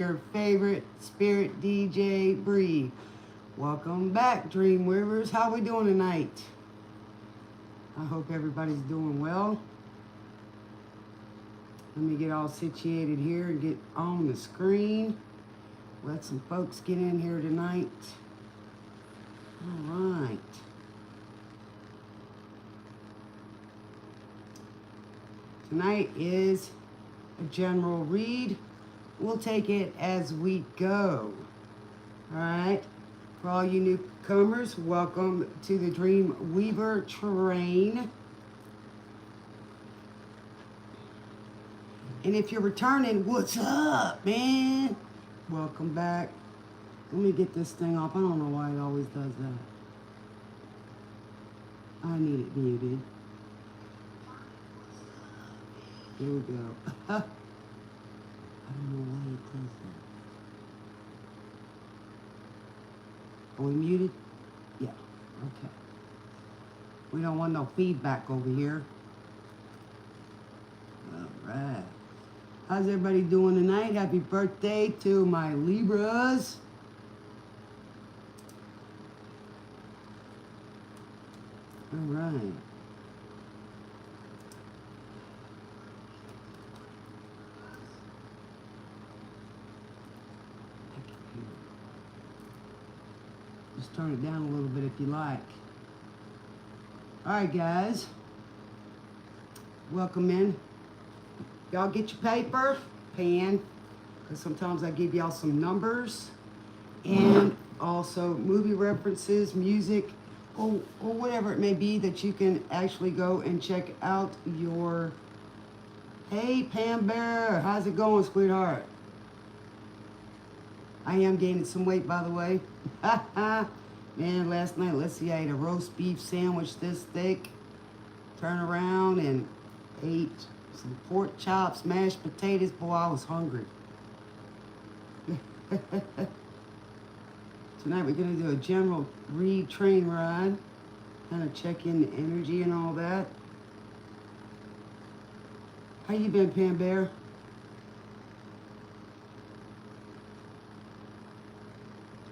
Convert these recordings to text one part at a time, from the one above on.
Your favorite spirit DJ Bree. Welcome back, Dream Weavers. How we doing tonight? I hope everybody's doing well. Let me get all situated here and get on the screen. Let some folks get in here tonight. All right. Tonight is a general read. We'll take it as we go. All right. For all you newcomers, welcome to the Dream Weaver Train. And if you're returning, what's up, man? Welcome back. Let me get this thing off. I don't know why it always does that. I need it muted. Here we go. I don't know why it does that. Are we muted? Yeah, okay. We don't want no feedback over here. All right. How's everybody doing tonight? Happy birthday to my Libras. All right. Just turn it down a little bit if you like. All right, guys. Welcome in. Y'all get your paper, pen, because sometimes I give y'all some numbers and also movie references, music, or whatever it may be that you can actually go and check out your... Hey, Pam Bear, how's it going, sweetheart? I am gaining some weight, by the way. Man, last night, let's see, I ate a roast beef sandwich this thick. Turn around and ate some pork chops, mashed potatoes. Boy, I was hungry. Tonight we're going to do a general read train ride. Kind of check in the energy and all that. How you been, Pam Bear?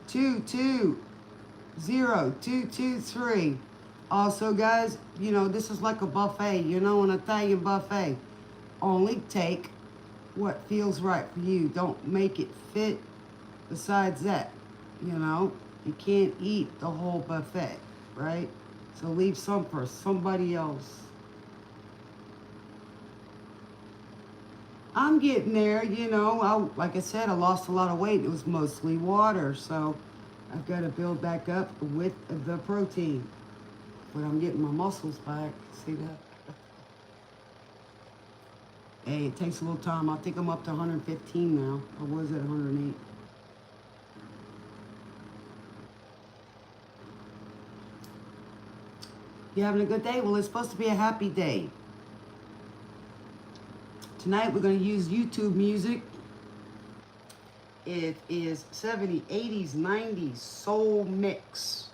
Two, 2, 0, 2, 2, 3. Also, guys, you know, this is like a buffet, you know, an Italian buffet. Only take what feels right for you. Don't make it fit. Besides that, you know, you can't eat the whole buffet, right? So leave some for somebody else. I'm getting there, you know. Like I said, I lost a lot of weight. It was mostly water, so I've got to build back up with the protein. But I'm getting my muscles back. See that? Hey, it takes a little time. I think I'm up to 115 now. I was at 108. You having a good day? Well, it's supposed to be a happy day. Tonight we're going to use YouTube music. It is 70s, 80s, 90s soul mix.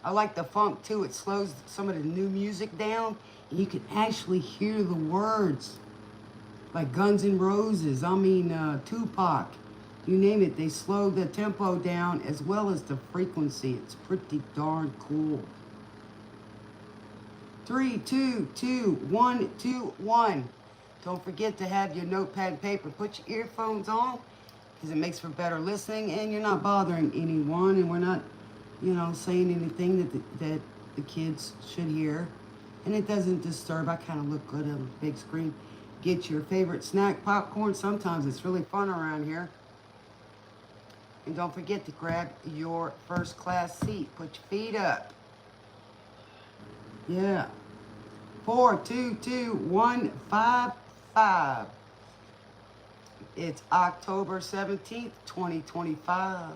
I like the funk too. It slows some of the new music down. And you can actually hear the words. Like Guns N' Roses, Tupac. You name it, they slow the tempo down as well as the frequency. It's pretty darn cool. 3, 2, 2, 1, 2, 1. Don't forget to have your notepad and paper. Put your earphones on because it makes for better listening and you're not bothering anyone and we're not, you know, saying anything that the kids should hear. And it doesn't disturb. I kind of look good on the big screen. Get your favorite snack, popcorn. Sometimes it's really fun around here. And don't forget to grab your first class seat. Put your feet up. Yeah. 4, 2, 2, 1, 5, 5. It's October 17th, 2025.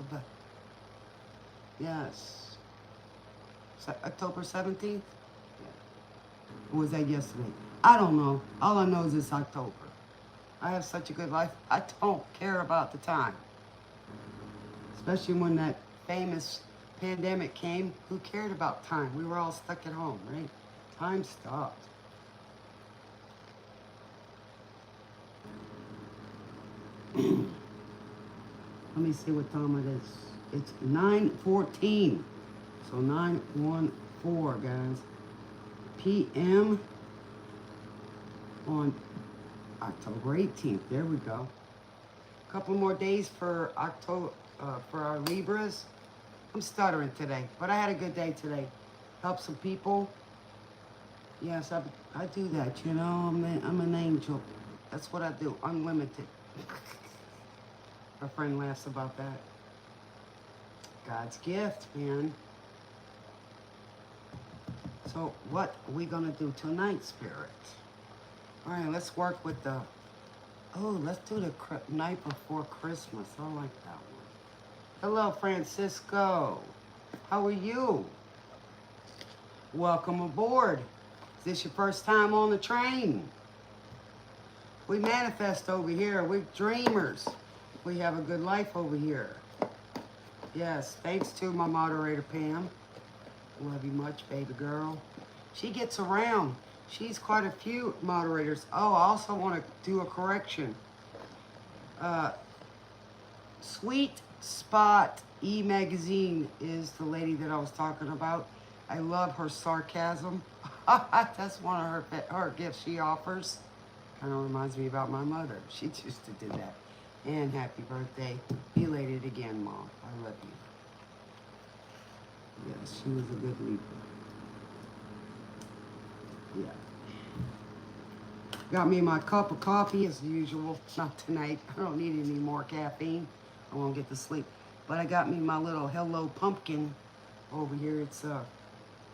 Yes. October 17th? Or was that yesterday? I don't know. All I know is it's October. I have such a good life. I don't care about the time. Especially when that famous pandemic came. Who cared about time? We were all stuck at home, right? Time stopped. Let me see what time it is. It's 9:14. So 9:14, guys. PM on October 18th. There we go. A couple more days for October for our Libras. I'm stuttering today, but I had a good day today. Help some people. Yes, I do that. You know, I'm an angel. That's what I do. Unlimited. My friend laughs about that. God's gift, man. So what are we gonna do tonight, Spirit? All right, let's work with the. Oh, let's do the night before Christmas. I like that one. Hello, Francisco. How are you? Welcome aboard. Is this your first time on the train? We manifest over here. We're dreamers. We have a good life over here. Yes, thanks to my moderator, Pam. Love you much, baby girl. She gets around. She's quite a few moderators. Oh, I also want to do a correction. Sweet Spot E-Magazine is the lady that I was talking about. I love her sarcasm. That's one of her gifts she offers. Kind of reminds me about my mother. She used to do that. And happy birthday. Belated again, Mom. I love you. Yes, she was a good leader. Yeah. Got me my cup of coffee as usual. Not tonight. I don't need any more caffeine. I won't get to sleep. But I got me my little Hello Pumpkin over here. It's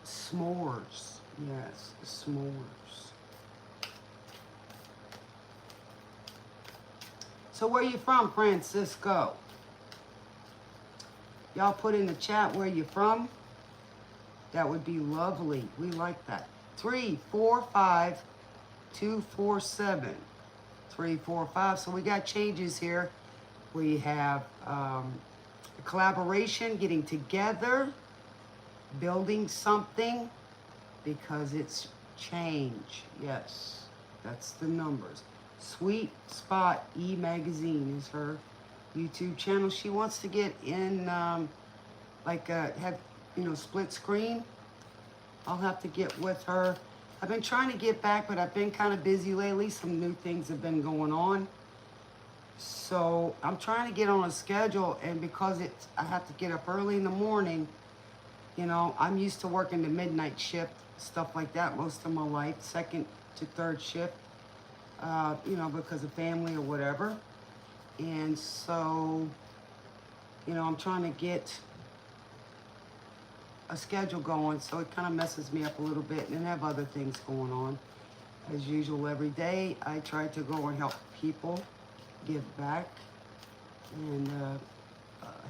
s'mores. Yes, s'mores. So where you from, Francisco? Y'all put in the chat where you from. That would be lovely. We like that. 345 247 345. So we got changes here. We have collaboration, getting together, building something, because it's change. Yes, that's the numbers. Sweet Spot E-Magazine is her YouTube channel. She wants to get in, have, split screen. I'll have to get with her. I've been trying to get back, but I've been kind of busy lately. Some new things have been going on. So I'm trying to get on a schedule, and because I have to get up early in the morning, I'm used to working the midnight shift, stuff like that most of my life, second to third shift, because of family or whatever. And so, I'm trying to get a schedule going, so it kind of messes me up a little bit, and I have other things going on. As usual, every day, I try to go and help people, give back, and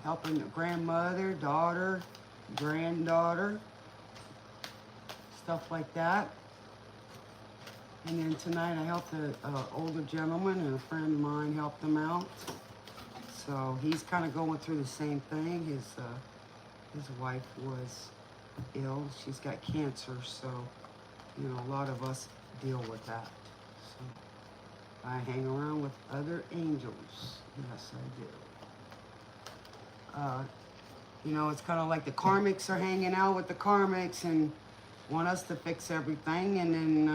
helping a grandmother, daughter, granddaughter, stuff like that. And then tonight I helped an older gentleman, and a friend of mine helped him out. So he's kind of going through the same thing. His wife was ill. She's got cancer, so, a lot of us deal with that. So I hang around with other angels. Yes, I do. It's kind of like the karmics are hanging out with the karmics and want us to fix everything. And then,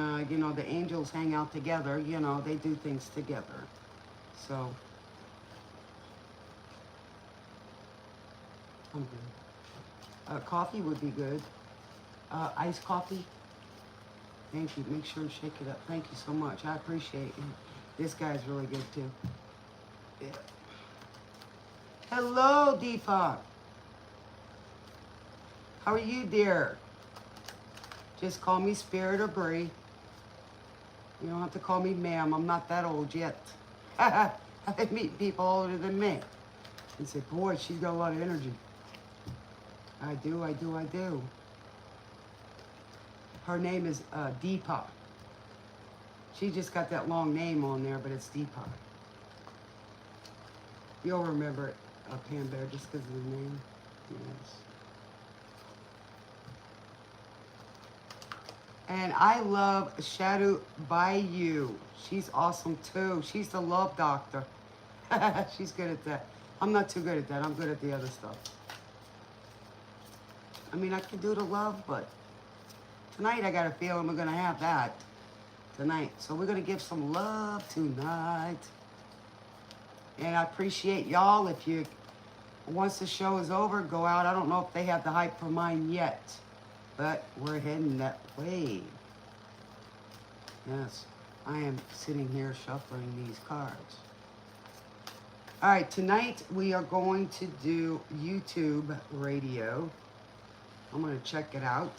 the angels hang out together. They do things together. So I'm good. Coffee would be good. Iced coffee. Thank you. Make sure and shake it up. Thank you so much. I appreciate it. This guy's really good too. Yeah. Hello, Deepak. How are you, dear? Just call me Spirit or Bree. You don't have to call me ma'am. I'm not that old yet. I've been meeting people older than me. And say, boy, she's got a lot of energy. I do. Her name is Deepak. She just got that long name on there, but it's Deepak. You'll remember it, Pam Bear, just because of the name. Yes. And I love Shadow Bayou. She's awesome too. She's the love doctor. She's good at that. I'm not too good at that. I'm good at the other stuff. I mean, I can do the love, but tonight I got a feeling we're going to have that tonight. So we're going to give some love tonight. And I appreciate y'all. If you, once the show is over, go out. I don't know if they have the hype for mine yet, but we're heading that way. Yes, I am sitting here shuffling these cards. All right, tonight we are going to do YouTube radio. I'm going to check it out.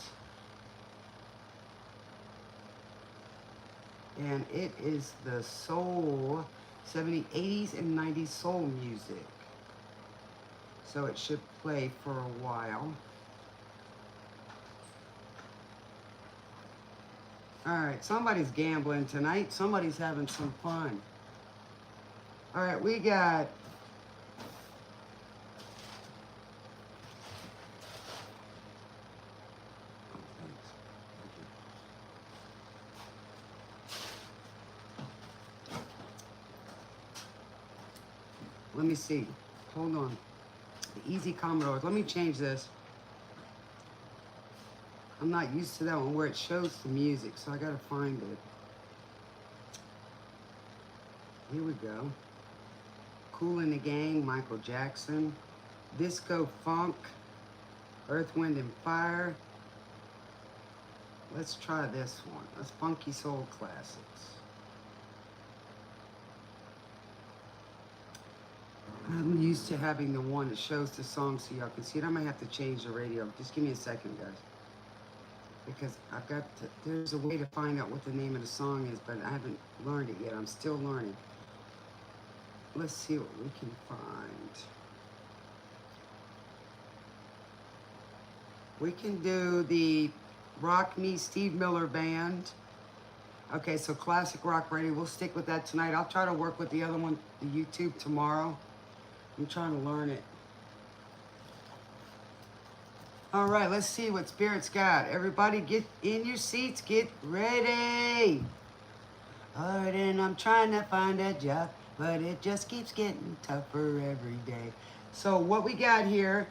And it is the soul, 70s, 80s, and 90s soul music. So it should play for a while. All right, somebody's gambling tonight. Somebody's having some fun. All right, we got... Let me see. Hold on. The Easy Commodores. Let me change this. I'm not used to that one where it shows the music, so I gotta find it. Here we go. Kool and the Gang, Michael Jackson. Disco Funk, Earth, Wind, and Fire. Let's try this one. That's Funky Soul Classics. I'm used to having the one that shows the song so y'all can see it. I might have to change the radio. Just give me a second, guys. Because I've got to, there's a way to find out what the name of the song is, but I haven't learned it yet. I'm still learning. Let's see what we can find. We can do the Rock Me Steve Miller Band. Okay, so classic rock radio. We'll stick with that tonight. I'll try to work with the other one, the YouTube, tomorrow. I'm trying to learn it. All right, let's see what Spirit's got. Everybody get in your seats, get ready. All right, and I'm trying to find a job, but it just keeps getting tougher every day. So what we got here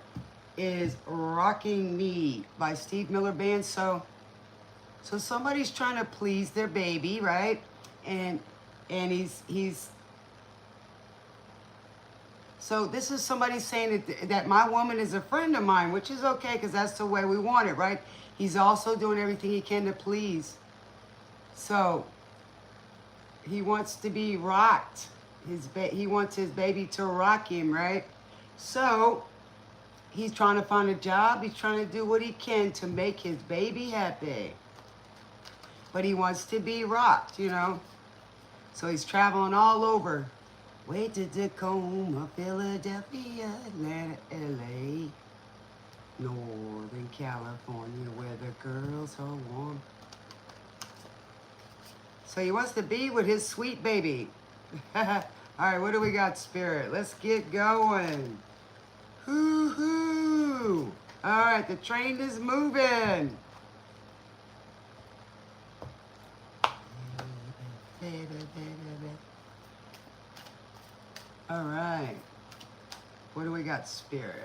is Rocking Me by Steve Miller Band. So somebody's trying to please their baby, right? And he's so this is somebody saying that my woman is a friend of mine, which is okay because that's the way we want it, right? He's also doing everything he can to please. So he wants to be rocked. He wants his baby to rock him, right? So he's trying to find a job. He's trying to do what he can to make his baby happy. But he wants to be rocked, you know? So he's traveling all over. Way to Tacoma, Philadelphia, Atlanta, LA, Northern California, where the girls are warm. So he wants to be with his sweet baby. All right, what do we got, Spirit? Let's get going. Hoo-hoo. All right, the train is moving. All right. What do we got, Spirit?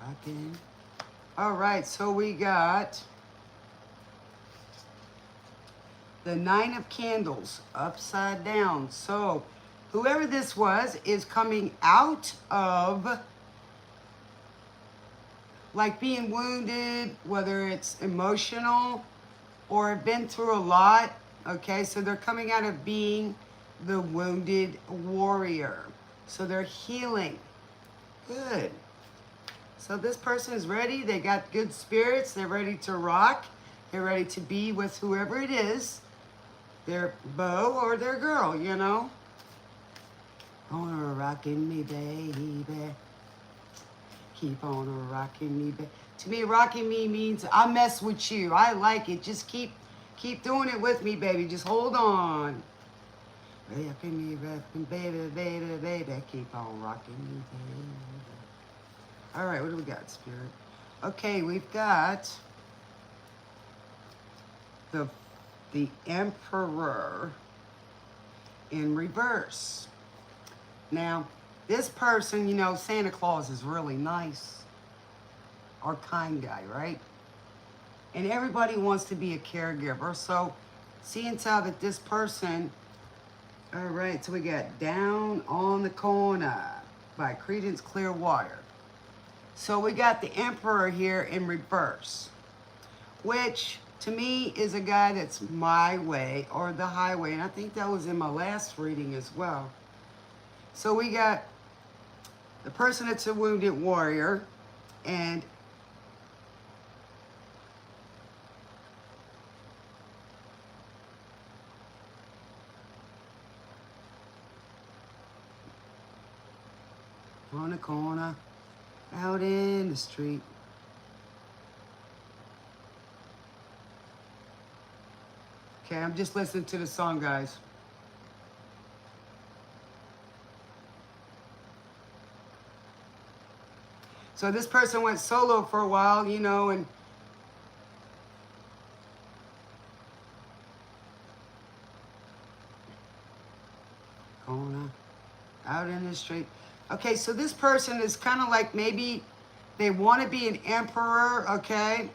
Rocking. All right, so we got the Nine of Candles upside down. So whoever this was is coming out of like being wounded, whether it's emotional or been through a lot. Okay, so they're coming out of being the wounded warrior. So they're healing. Good. So this person is ready. They got good spirits. They're ready to rock. They're ready to be with whoever it is. Their beau or their girl, you know. On rocking me, baby. Keep on rocking me, baby. To me, rocking me means I mess with you. I like it. Just keep doing it with me, baby. Just hold on. Rocking me, baby, baby, baby. Keep on rocking me, baby. All right, what do we got, Spirit? Okay, we've got the Emperor. in reverse. Now, this person, you know, Santa Claus is really nice or kind guy, right? And everybody wants to be a caregiver. So, seeing how that this person, all right, so we got Down on the Corner by Creedence Clearwater. So we got the Emperor here in reverse, which to me is a guy that's my way or the highway. And I think that was in my last reading as well. So we got the person that's a wounded warrior, and on the corner, out in the street. Okay, I'm just listening to the song, guys. So this person went solo for a while, you know, and corner, out in the street. Okay, so this person is kind of like maybe they want to be an emperor, okay?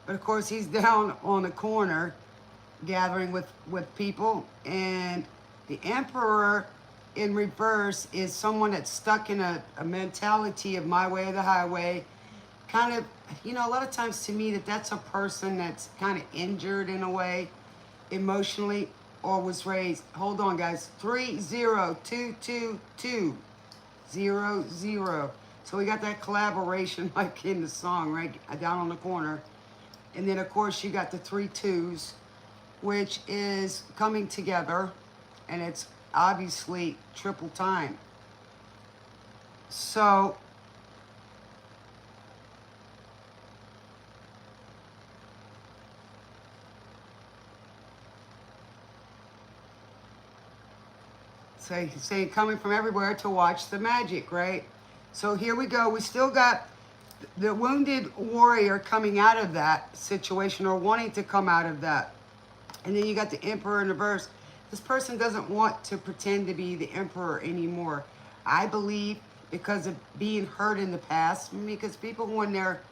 But of course he's down on the corner gathering with people. And the emperor in reverse is someone that's stuck in a mentality of my way or the highway. Kind of, you know, a lot of times to me that's a person that's kind of injured in a way, emotionally, or was raised, hold on guys, 3022200. So we got that collaboration like in the song, right, down on the corner. And then of course you got the 3 2s, which is coming together, and it's obviously triple time. So say coming from everywhere to watch the magic, right? So here we go. We still got the wounded warrior coming out of that situation or wanting to come out of that. And then you got the emperor in the verse. This person doesn't want to pretend to be the emperor anymore. I believe because of being hurt in the past, because people when they're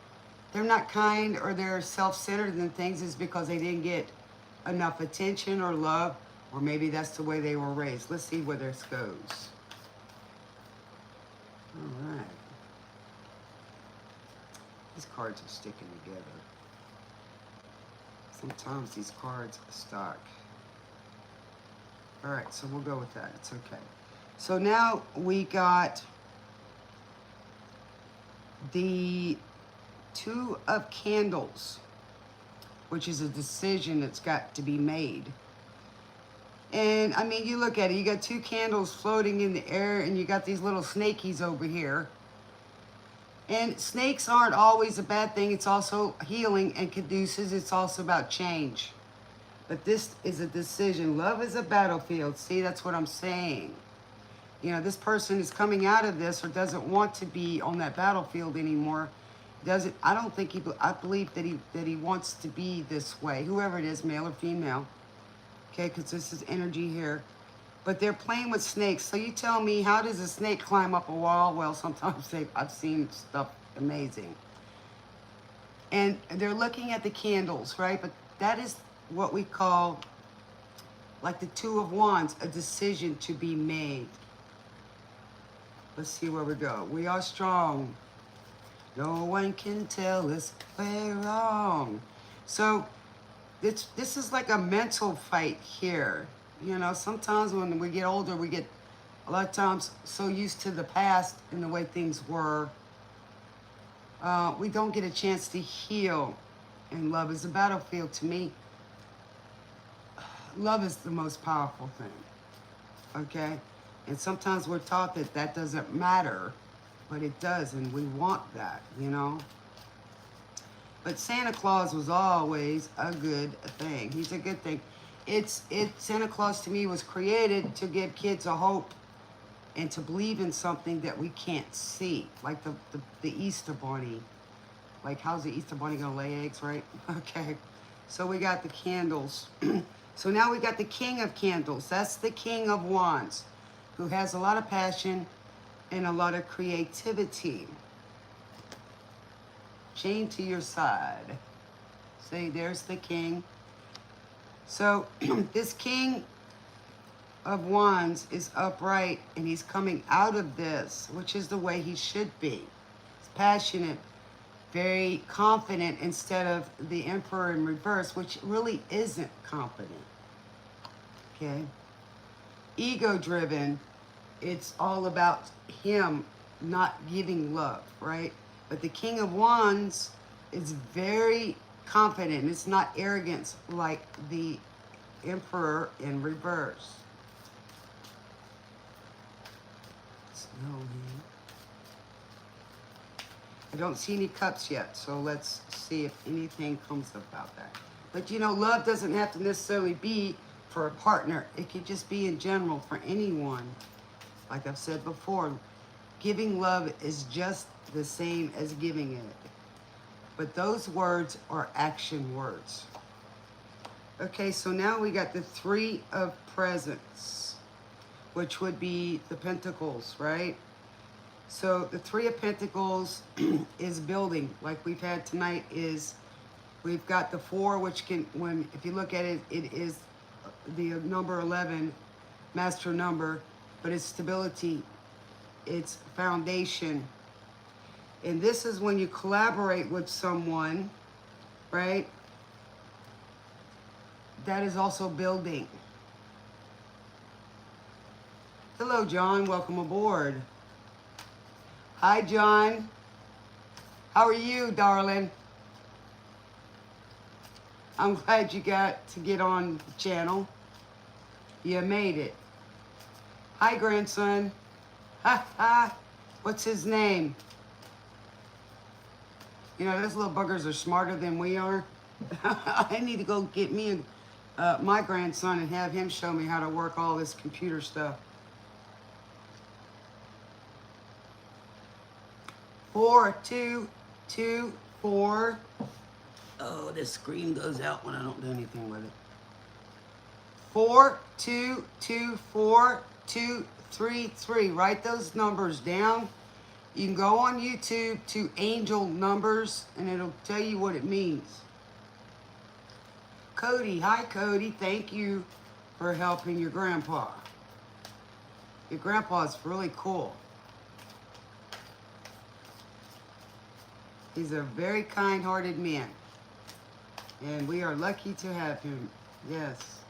not kind or they're self-centered in things is because they didn't get enough attention or love, or maybe that's the way they were raised. Let's see where this goes. All right. These cards are sticking together. Sometimes these cards stuck. All right, so we'll go with that. It's okay. So now we got the 2 of Candles, which is a decision that's got to be made. And I mean, you look at it, you got 2 candles floating in the air, and you got these little snakies over here. And snakes aren't always a bad thing. It's also healing and conduces. It's also about change. But this is a decision. Love is a battlefield. See, that's what I'm saying. You know, this person is coming out of this or doesn't want to be on that battlefield anymore. I don't think I believe that he wants to be this way. Whoever it is, male or female. Okay, because this is energy here. But they're playing with snakes. So you tell me, how does a snake climb up a wall? Well, sometimes I've seen stuff amazing. And they're looking at the candles, right? But that is what we call, like the 2 of Wands, a decision to be made. Let's see where we go. We are strong. No one can tell us we're wrong. So this is like a mental fight here. You know, sometimes when we get older, we get a lot of times so used to the past and the way things were, we don't get a chance to heal. And love is a battlefield to me. Love is the most powerful thing, okay? And sometimes we're taught that that doesn't matter, but it does, and we want that, you know? But Santa Claus was always a good thing. He's a good thing. Santa Claus to me was created to give kids a hope and to believe in something that we can't see, like the Easter Bunny. Like, how's the Easter Bunny gonna lay eggs, right? Okay, so we got the candles. So now we got the King of Candles. That's the King of Wands, who has a lot of passion and a lot of creativity. Chain to your side. See, there's the King. So this King of Wands is upright, and he's coming out of this, which is the way he should be. He's passionate, very confident, instead of the Emperor in reverse, which really isn't confident. Okay? Ego-driven, it's all about him not giving love, right? But the King of Wands is very confident. It's not arrogance like the Emperor in reverse. I don't see any cups yet, so let's see if anything comes about that. But you know, love doesn't have to necessarily be for a partner. It could just be in general for anyone. Like I've said before, giving love is just the same as giving it. But those words are action words. Okay, so now we got the Three of Presents, which would be the Pentacles, right? So the Three of Pentacles is building, like we've had tonight. Is we've got the Four, which can, when if you look at it, it is the number 11, master number, but it's stability, it's foundation. And this is when you collaborate with someone, right? That is also building. Hello, John. Welcome aboard. Hi, John. How are you, darling? I'm glad you got to get on the channel. You made it. Hi, grandson. Ha ha. What's his name? You know, those little buggers are smarter than we are. I need to go get me my grandson and have him show me how to work all this computer stuff. 4, 2, 2, 4. Oh, this screen goes out when I don't do anything with it. 4, 2, 2, 4, 2, 3, 3. Write those numbers down. You can go on YouTube to Angel Numbers, and it'll tell you what it means. Cody, hi Cody. Thank you for helping your grandpa. Your grandpa's really cool. He's a very kind-hearted man. And we are lucky to have him. Yes.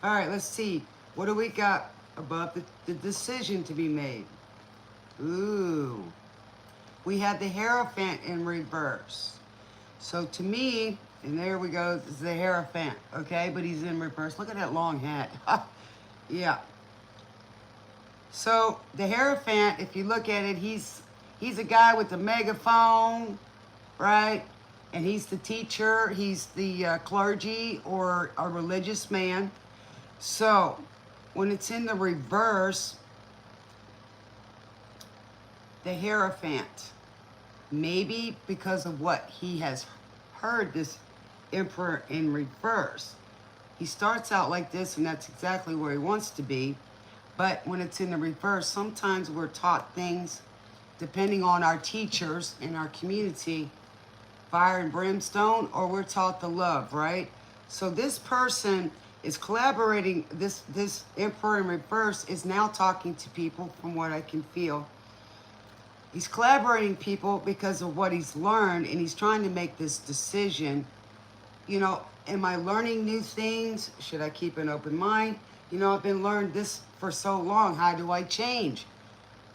All right, let's see. What do we got about the decision to be made? Ooh. We have the Hierophant in reverse. So to me, and there we go, this is the Hierophant, okay? But he's in reverse. Look at that long hat. Yeah. So the Hierophant, if you look at it, he's a guy with the megaphone, right? And he's the teacher, he's the clergy or a religious man. So when it's in the reverse, the Hierophant, maybe because of what he has heard, this Emperor in reverse, he starts out like this, and that's exactly where he wants to be. But when it's in the reverse, sometimes we're taught things, depending on our teachers in our community, fire and brimstone, or we're taught the love, right? So this person is collaborating. This Emperor in reverse is now talking to people, from what I can feel. He's collaborating people because of what he's learned, and he's trying to make this decision. You know, am I learning new things? Should I keep an open mind? You know, I've been learned this for so long. How do I change?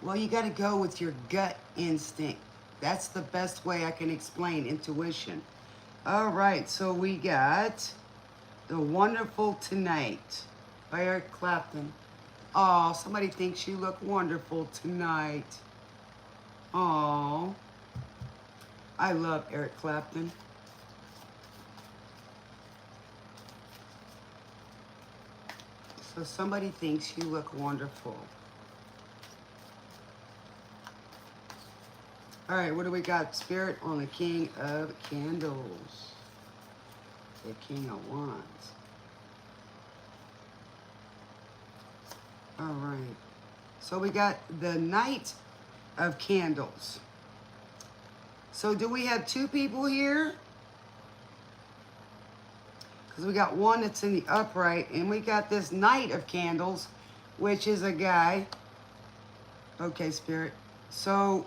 Well, you got to go with your gut instinct. That's the best way I can explain intuition. All right, so we got The Wonderful Tonight by Eric Clapton. Oh, somebody thinks you look wonderful tonight. Oh, I love Eric Clapton. So somebody thinks you look wonderful. All right, what do we got? Spirit on the King of Candles. The King of Wands. All right. So we got the Knight of Candles. So do we have two people here? Because we got one that's in the upright, and we got this Knight of Candles, which is a guy. Okay, Spirit. So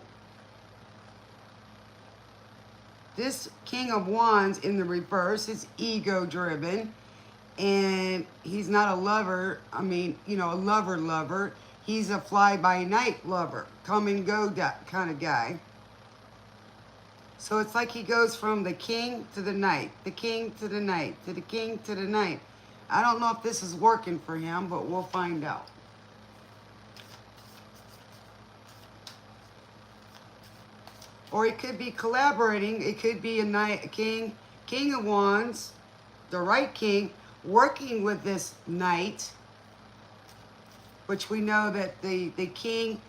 this King of Wands in the reverse is ego-driven, and he's not a lover. I mean, you know, a lover. He's a fly-by-night lover, come and go kind of guy. So it's like he goes from the king to the knight, the king to the knight, to the king to the knight. I don't know if this is working for him, but we'll find out. Or it could be collaborating. It could be a knight, a king of wands, the right king, working with this knight, which we know that the king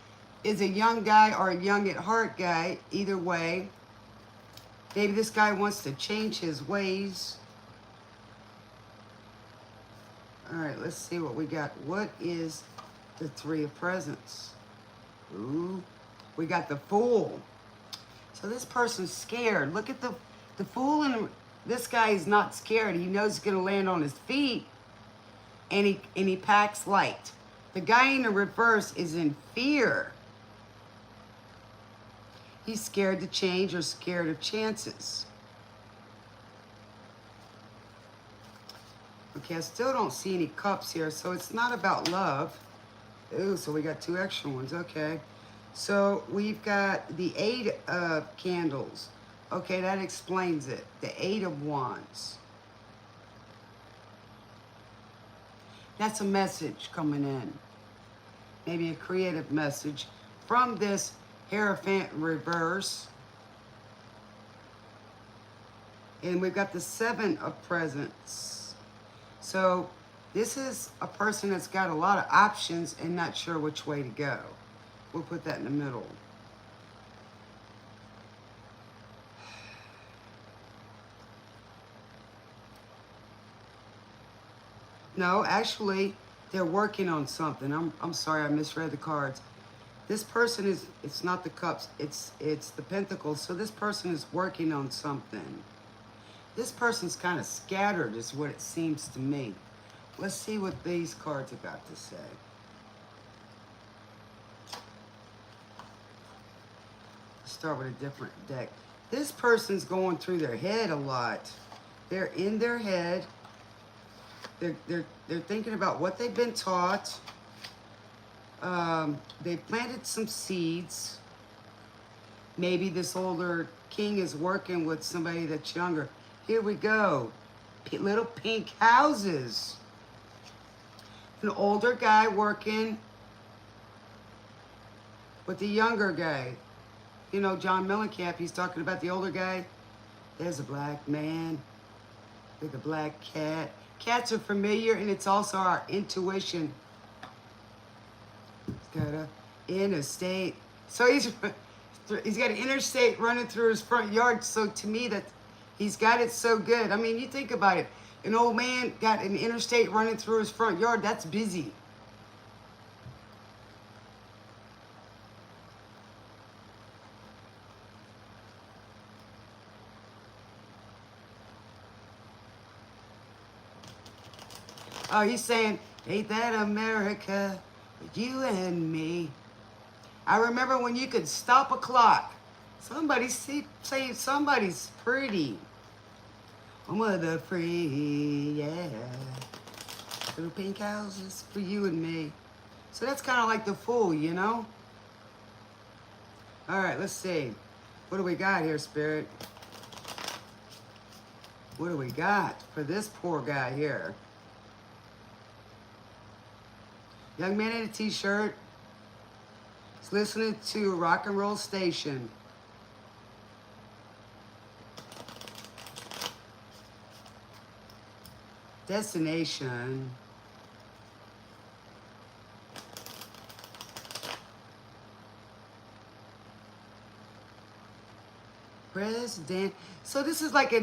is a young guy or a young at heart guy, either way. Maybe this guy wants to change his ways. All right, let's see what we got. What is the Three of Presents? Ooh, we got the Fool. So this person's scared. Look at the Fool, and this guy is not scared. He knows he's gonna land on his feet, and he packs light. The guy in the reverse is in fear. He's scared to change or scared of chances. Okay, I still don't see any cups here, so it's not about love. Ooh, so we got two extra ones, okay. So we've got the Eight of Candles. Okay, that explains it. The Eight of Wands. That's a message coming in. Maybe a creative message from this Hierophant reverse. And we've got the Seven of Presents. So this is a person that's got a lot of options and not sure which way to go. We'll put that in the middle. No, actually, they're working on something. I'm sorry, I misread the cards. This person is, it's not the cups, it's the pentacles. So this person is working on something. This person's kind of scattered is what it seems to me. Let's see what these cards have got to say. Let's start with a different deck. This person's going through their head a lot. They're in their head. They're thinking about what they've been taught. They planted some seeds. Maybe this older king is working with somebody that's younger. Here we go. Little pink houses. An older guy working with the younger guy. You know, John Mellencamp, he's talking about the older guy. There's a black man with a black cat. Cats are familiar, and it's also our intuition. He's got an interstate. So he's got an interstate running through his front yard. So to me, that he's got it so good. I mean, you think about it. An old man got an interstate running through his front yard. That's busy. Oh, he's saying, ain't that America with you and me? I remember when you could stop a clock. Somebody's saying somebody's pretty. Mother free, yeah. Little pink houses for you and me. So that's kind of like the Fool, you know? All right, let's see. What do we got here, Spirit? What do we got for this poor guy here? Young man in a t-shirt. He's listening to a rock and roll station. Destination. President. So this is like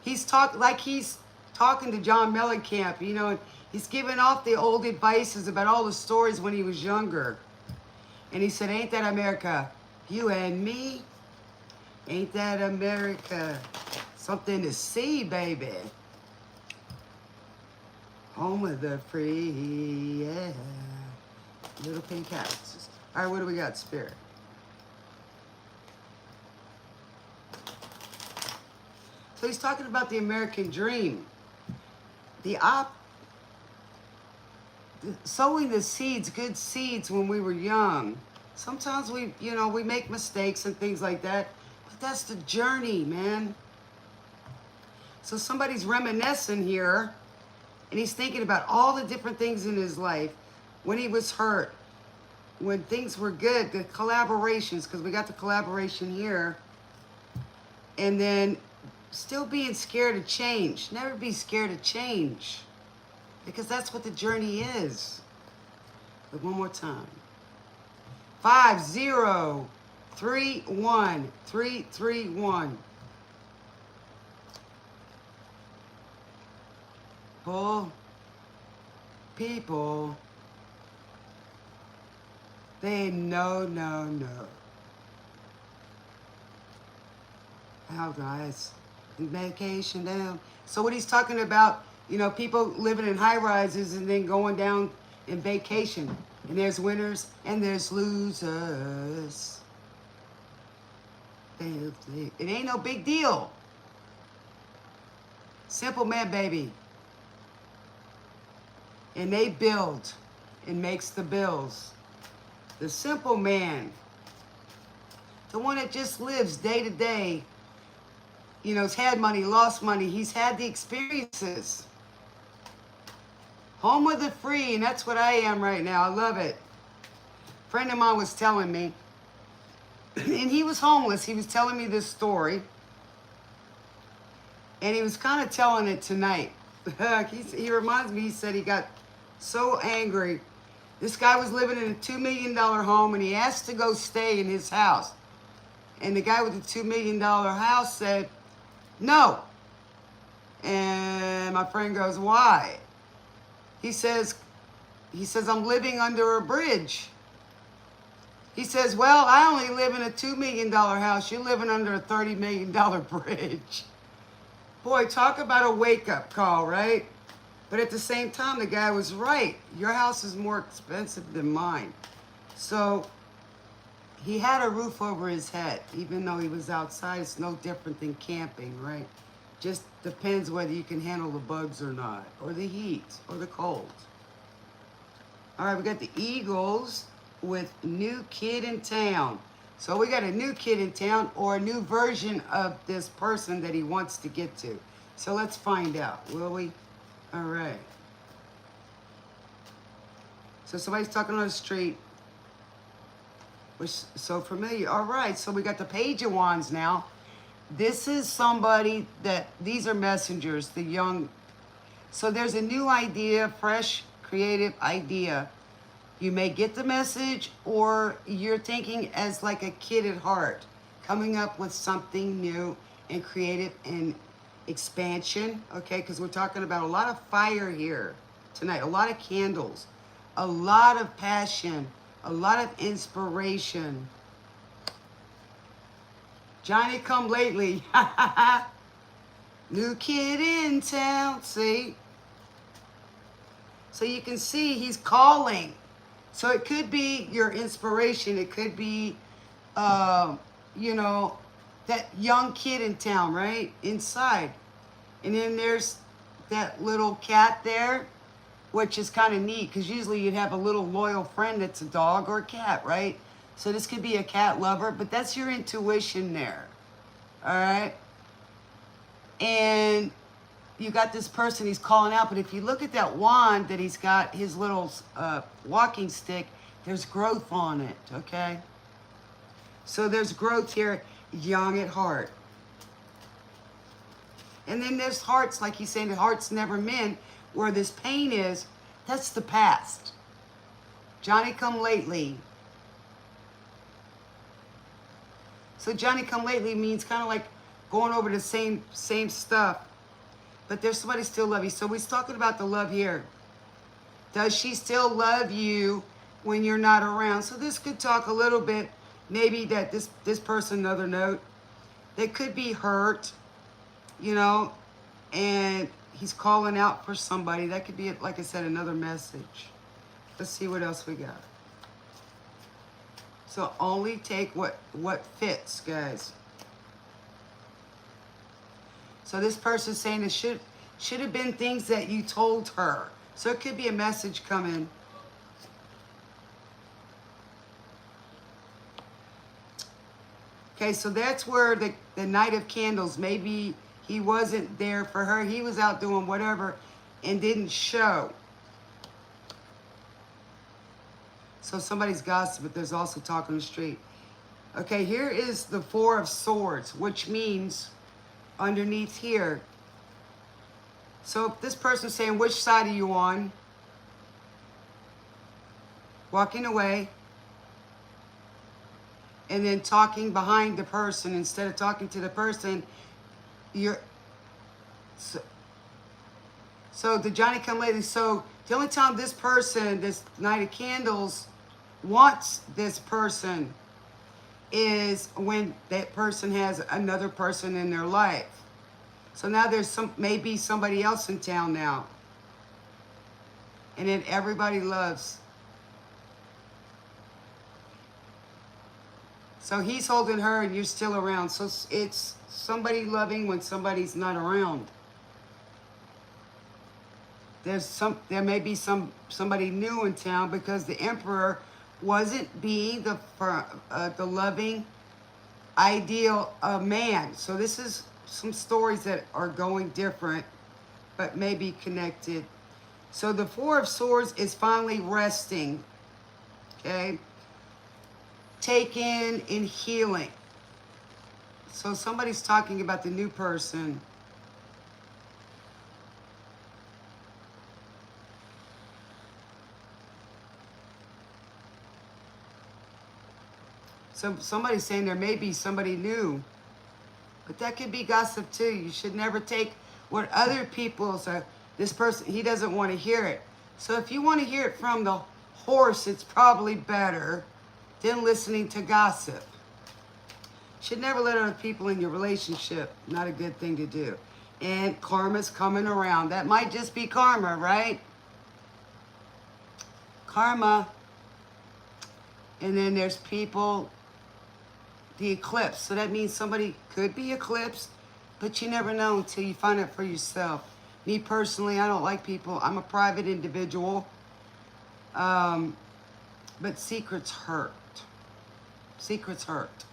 he's talking like he's talking to John Mellencamp, you know, and he's giving off the old advices about all the stories when he was younger. And he said, ain't that America? You and me? Ain't that America? Something to see, baby. Home of the free, yeah. Little pink houses. All right, what do we got, Spirit? So he's talking about the American dream. Sowing the seeds, good seeds when we were young. Sometimes we make mistakes and things like that, but that's the journey, man. So somebody's reminiscing here, and he's thinking about all the different things in his life, when he was hurt, when things were good, the collaborations, because we got the collaboration here, and then still being scared of change. Never be scared of change, because that's what the journey is. But one more time. 5031331. People, they no. Oh, guys, vacation down. So what he's talking about, people living in high rises and then going down in vacation. And there's winners and there's losers. It ain't no big deal. Simple man, baby. And they build and makes the bills. The simple man. The one that just lives day to day. Has had money, lost money. He's had the experiences. Home of the free, and that's what I am right now. I love it. A friend of mine was telling me, and he was homeless. He was telling me this story. And he was kind of telling it tonight. He reminds me, he said he got so angry. This guy was living in a $2 million home, and he asked to go stay in his house. And the guy with the $2 million house said, no. And my friend goes, why? He says, I'm living under a bridge. He says, well, I only live in a $2 million house. You're living under a $30 million bridge. Boy, talk about a wake-up call, right? But at the same time, the guy was right. Your house is more expensive than mine. So he had a roof over his head. Even though he was outside, it's no different than camping, right? Just depends whether you can handle the bugs or not, or the heat, or the cold. All right, we got the Eagles with New Kid in Town. So we got a new kid in town, or a new version of this person that he wants to get to. So let's find out, will we? All right. So somebody's talking on the street, which is so familiar. All right, so we got the Page of Wands now. This is somebody these are messengers, the young. So there's a new idea, fresh, creative idea. You may get the message, or you're thinking as like a kid at heart, coming up with something new and creative and expansion, okay? Because we're talking about a lot of fire here tonight, a lot of candles, a lot of passion, a lot of inspiration. Johnny come lately. New kid in town, see? So you can see he's calling. So it could be your inspiration. It could be, that young kid in town, right? Inside. And then there's that little cat there, which is kind of neat, because usually you'd have a little loyal friend that's a dog or a cat, right? So this could be a cat lover, but that's your intuition there. All right? And you got this person he's calling out, but if you look at that wand that he's got, his little walking stick, there's growth on it, okay? So there's growth here, young at heart. And then there's hearts, like he's saying, the hearts never mend, where this pain is, that's the past. Johnny come lately. So Johnny come lately means kind of like going over the same stuff. but there's somebody still love you. So we're talking about the love here. Does she still love you when you're not around? So this could talk a little bit, maybe that this person, another note, they could be hurt, you know, and he's calling out for somebody. That could be, like I said, another message. Let's see what else we got. So only take what fits, guys. So this person's saying it should have been things that you told her. So it could be a message coming. Okay, so that's where the Knight of Candles, maybe he wasn't there for her. He was out doing whatever and didn't show. So somebody's gossip, but there's also talk on the street. Okay, here is the Four of Swords, which means underneath here. So if this person's saying, which side are you on? Walking away. And then talking behind the person instead of talking to the person, you're... So the Johnny come lately. So the only time this person, this Knight of Candles, wants this person is when that person has another person in their life. So now there's maybe somebody else in town now. And then everybody loves. So he's holding her and you're still around. So it's somebody loving when somebody's not around. There may be somebody new in town because the Emperor wasn't being the loving, ideal man. So this is some stories that are going different, but maybe connected. So the Four of Swords is finally resting. Okay. Taken in healing. So somebody's talking about the new person. So somebody's saying there may be somebody new. But that could be gossip too. You should never take what other people say. This person, he doesn't want to hear it. So if you want to hear it from the horse, it's probably better than listening to gossip. Should never let other people in your relationship. Not a good thing to do. And karma's coming around. That might just be karma, right? Karma. And then there's people, the eclipse. So that means somebody could be eclipsed, but you never know until you find out for yourself. Me personally, I don't like people. I'm a private individual. But secrets hurt. Secrets hurt.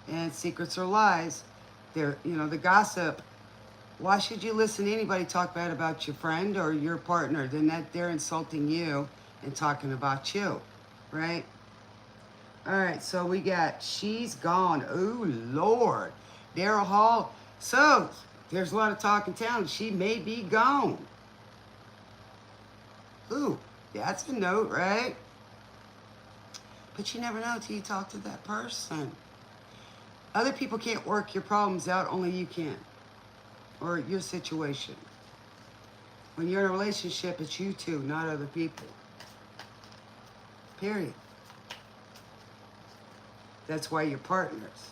And secrets are lies. They're, you know, the gossip. Why should you listen to anybody talk bad about your friend or your partner? Then that they're insulting you and talking about you, right? All right, so we got She's Gone. Oh, Lord. Daryl Hall. So there's a lot of talk in town. She may be gone. Ooh, that's a note, right? But you never know until you talk to that person. Other people can't work your problems out, only you can. Or your situation. When you're in a relationship, it's you two, not other people. Period. That's why you're partners.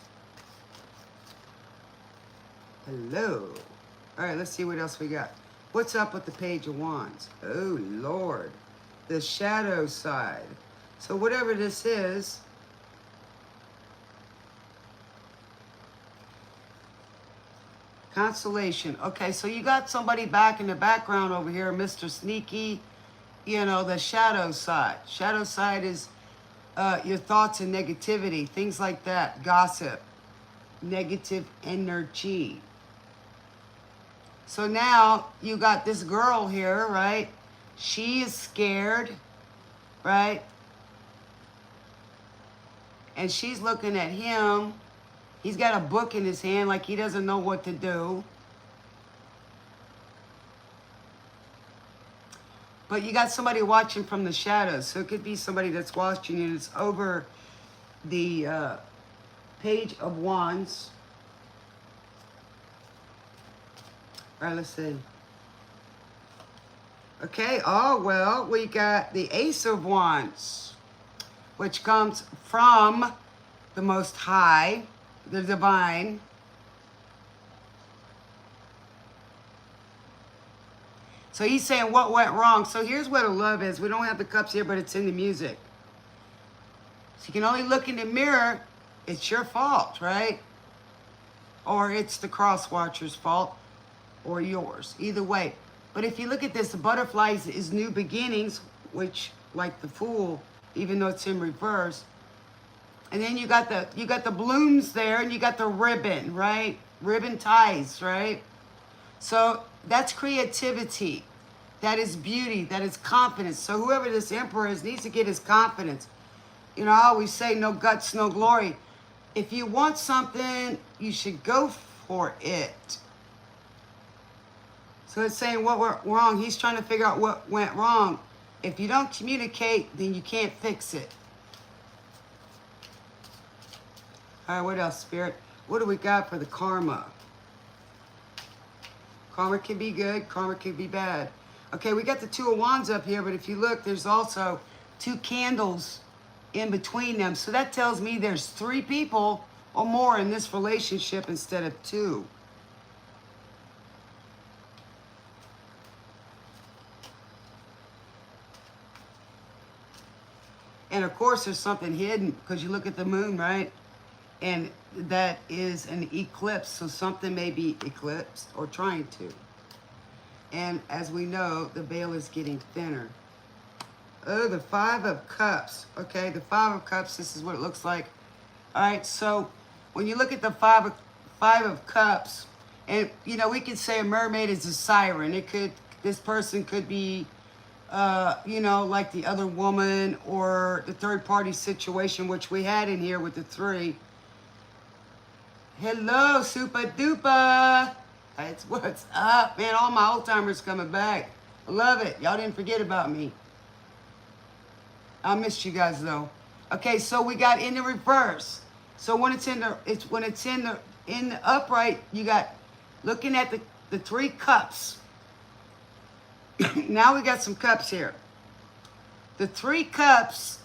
Hello. All right, let's see what else we got. What's up with the Page of Wands? Oh, Lord. The shadow side. So whatever this is, consolation. Okay, so you got somebody back in the background over here, Mr. Sneaky, you know, the shadow side. Shadow side is your thoughts and negativity, things like that, gossip, negative energy. So now you got this girl here, right? She is scared, right? And she's looking at him. He's got a book in his hand like he doesn't know what to do. But you got somebody watching from the shadows. So it could be somebody that's watching you. It's over the Page of Wands. All right, let's see. Okay, oh, well, we got the Ace of Wands, which comes from the Most High, the Divine. So he's saying what went wrong. So here's what a love is. We don't have the cups here, but it's in the music. So you can only look in the mirror. It's your fault, right? Or it's the cross watcher's fault, or yours. Either way. But if you look at this, the butterflies is new beginnings, which, like the Fool, even though it's in reverse. And then you got the blooms there, and you got the ribbon, right? Ribbon ties, right? So that's creativity. That is beauty. That is confidence. So whoever this emperor is needs to get his confidence. You know, I always say no guts, no glory. If you want something, you should go for it. So it's saying what went wrong. He's trying to figure out what went wrong. If you don't communicate, then you can't fix it. All right, what else, Spirit? What do we got for the karma? Karma can be good. Karma can be bad. Okay, we got the Two of Wands up here, but if you look, there's also 2 candles in between them. So that tells me there's 3 people or more in this relationship instead of 2. And of course, there's something hidden because you look at the moon, right? And that is an eclipse. So something may be eclipsed or trying to. And as we know, the veil is getting thinner. Oh, the 5 of Cups. Okay, the 5 of Cups, this is what it looks like. All right, so when you look at the five of Cups, and, you know, we could say a mermaid is a siren. This person could be, you know, like the other woman or the third party situation, which we had in here with the 3. Hello, super duper. That's what's up, man. All my old timers coming back. I love it. Y'all didn't forget about me. I missed you guys though. Okay, so we got in the reverse. So when it's in the upright, you got looking at the 3 cups. Now we got some cups here. The 3 cups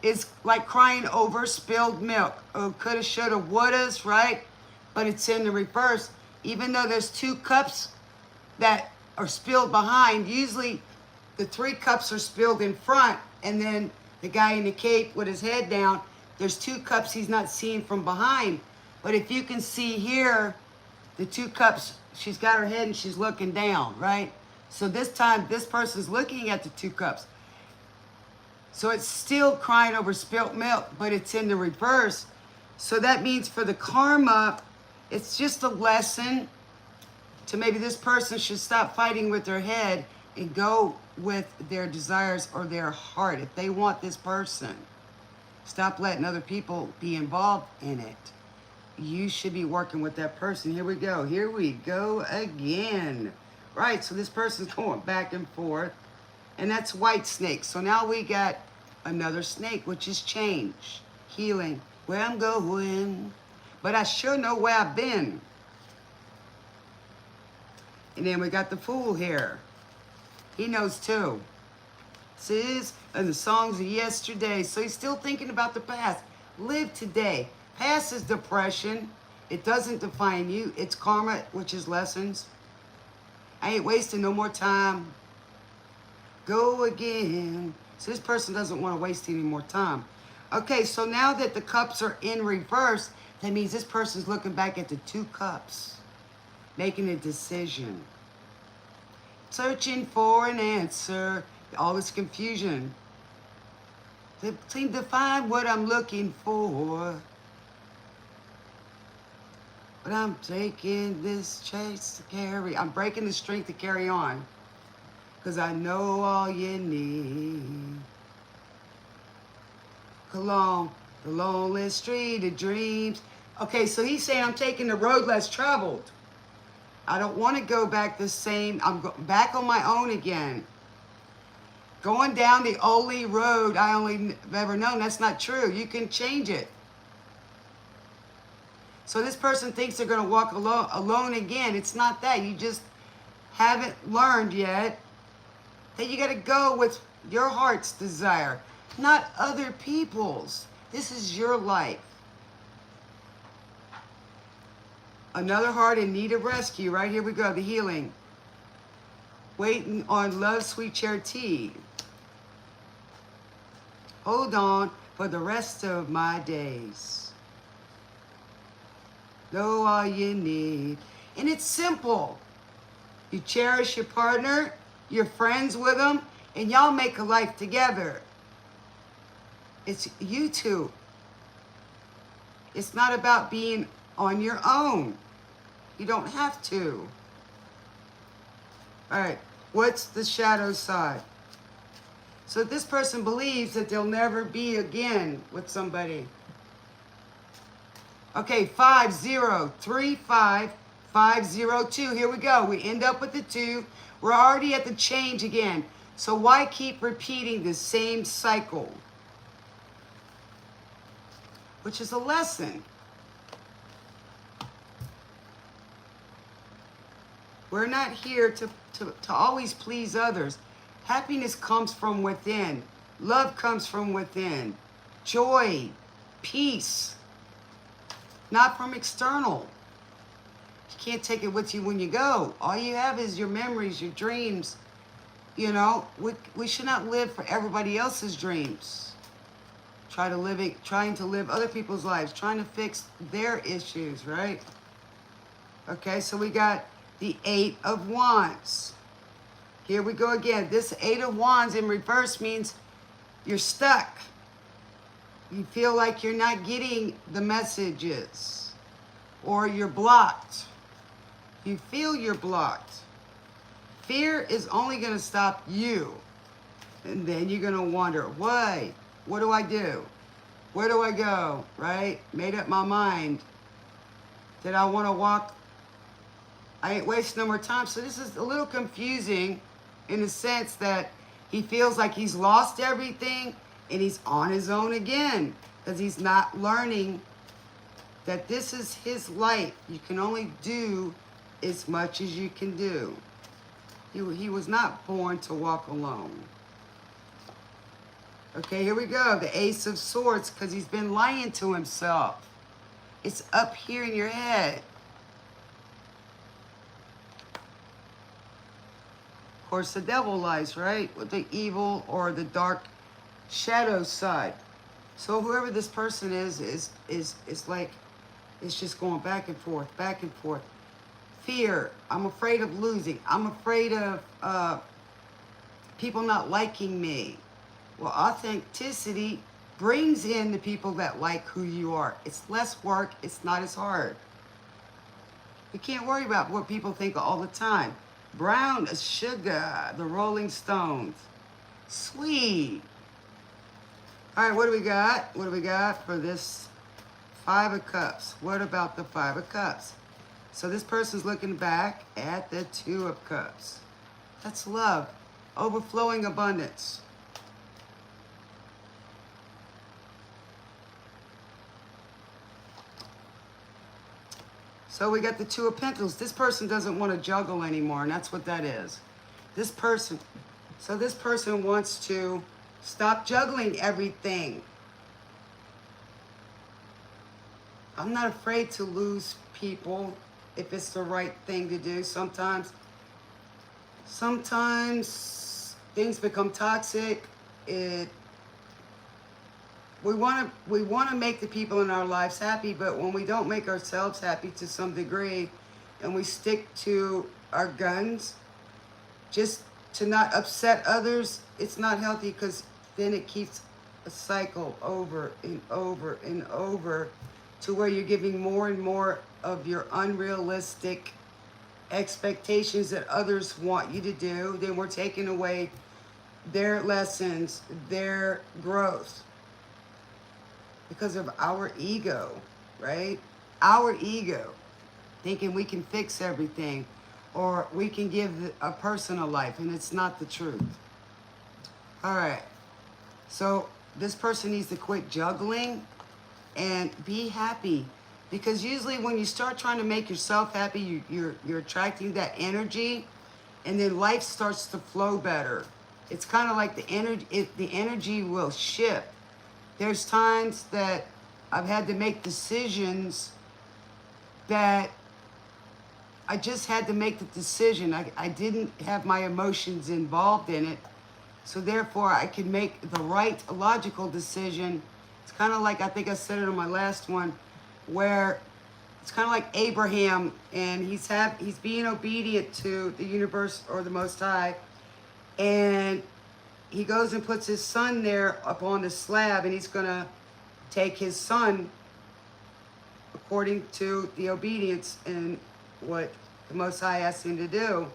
is like crying over spilled milk. Oh, coulda, shoulda, wouldas, right? But it's in the reverse. Even though there's 2 cups that are spilled behind, usually the 3 cups are spilled in front, and then the guy in the cape with his head down, there's 2 cups he's not seeing from behind. But if you can see here, the 2 cups, she's got her head and she's looking down, right? So this time, this person's looking at the 2 cups. So it's still crying over spilt milk, but it's in the reverse. So that means for the karma, it's just a lesson to maybe this person should stop fighting with their head and go with their desires or their heart. If they want this person, stop letting other people be involved in it. You should be working with that person. Here we go. Here we go again. Right, so this person's going back and forth. And that's white snake. So now we got another snake, which is change, healing, where I'm going. But I sure know where I've been. And then we got the Fool here. He knows too. This is the songs of yesterday. So he's still thinking about the past. Live today. Past is depression. It doesn't define you. It's karma, which is lessons. I ain't wasting no more time. Go again. So this person doesn't want to waste any more time. Okay, so now that the cups are in reverse, that means this person's looking back at the 2 cups, making a decision, searching for an answer. All this confusion. They seem to find what I'm looking for. But I'm taking this chase to carry. I'm breaking the strength to carry on. Because I know all you need. Along the lonely street of dreams. Okay, so he's saying I'm taking the road less traveled. I don't want to go back the same. I'm back on my own again. Going down the only road I only have ever known. That's not true. You can change it. So this person thinks they're going to walk alone again. It's not that. You just haven't learned yet That you got to go with your heart's desire, not other people's. This is your life. Another heart in need of rescue. Right, here we go, the healing. Waiting on love, sweet charity. Hold on for the rest of my days. Know all you need. And it's simple. You cherish your partner, you're friends with them, and y'all make a life together. It's you two. It's not about being on your own. You don't have to. All right, what's the shadow side? So this person believes that they'll never be again with somebody. Okay, 5035502. Here we go. We end up with the 2. We're already at the change again. So why keep repeating the same cycle? Which is a lesson. We're not here to always please others. Happiness comes from within. Love comes from within. Joy, peace, not from external. You can't take it with you when you go. All you have is your memories, your dreams. You know, we should not live for everybody else's dreams. Trying to live other people's lives, trying to fix their issues, right? Okay, so we got the 8 of Wands. Here we go again. This 8 of Wands in reverse means you're stuck. You feel like you're not getting the messages, or you're blocked. You feel you're blocked. Fear is only going to stop you. And then you're going to wonder, why? What do I do? Where do I go? Right? Made up my mind. Did I want to walk? I ain't wasting no more time. So this is a little confusing in the sense that he feels like he's lost everything and he's on his own again because he's not learning that this is his life. You can only do as much as you can do. He was not born to walk alone. Okay, here we go. The Ace of Swords, because he's been lying to himself. It's up here in your head. Of course, the devil lies, right? With the evil or the dark shadow side. So whoever this person is like, it's just going back and forth, back and forth. Fear. I'm afraid of losing. I'm afraid of people not liking me. Well, authenticity brings in the people that like who you are. It's less work. It's not as hard. You can't worry about what people think all the time. Brown as sugar, the Rolling Stones. Sweet. All right, what do we got? What do we got for this 5 of Cups? What about the 5 of Cups? So this person's looking back at the 2 of Cups. That's love. Overflowing abundance. So we got the 2 of Pentacles. This person doesn't want to juggle anymore, and that's what that is. This person wants to stop juggling everything. I'm not afraid to lose people if it's the right thing to do. Sometimes things become toxic. We want to make the people in our lives happy, but when we don't make ourselves happy to some degree, and we stick to our guns just to not upset others, it's not healthy, because then it keeps a cycle over and over and over to where you're giving more and more of your unrealistic expectations that others want you to do. Then we're taking away their lessons, their growth, because of our ego, right? Our ego, thinking we can fix everything, or we can give a person a life, and it's not the truth. All right, so this person needs to quit juggling and be happy, because usually when you start trying to make yourself happy, you're attracting that energy, and then life starts to flow better. it's kind of like the energy will shift. There's times that I've had to make decisions that I just had to make the decision. I didn't have my emotions involved in it. So therefore I could make the right logical decision. It's kind of like, I think I said it on my last one, where it's kind of like Abraham, and he's being obedient to the universe or the Most High, and he goes and puts his son there up on the slab, and he's gonna take his son according to the obedience and what the Most High asked him to do.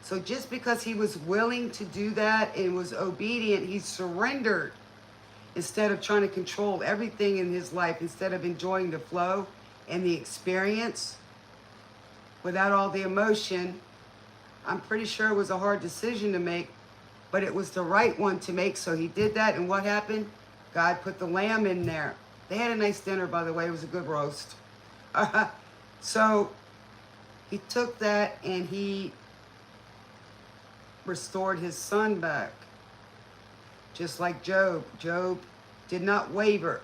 So just because he was willing to do that and was obedient, he surrendered instead of trying to control everything in his life, instead of enjoying the flow and the experience without all the emotion. I'm pretty sure it was a hard decision to make, but it was the right one to make. So he did that, and what happened? God put the lamb in there. They had a nice dinner, by the way. It was a good roast. So he took that and he restored his son back. Just like Job. Job did not waver.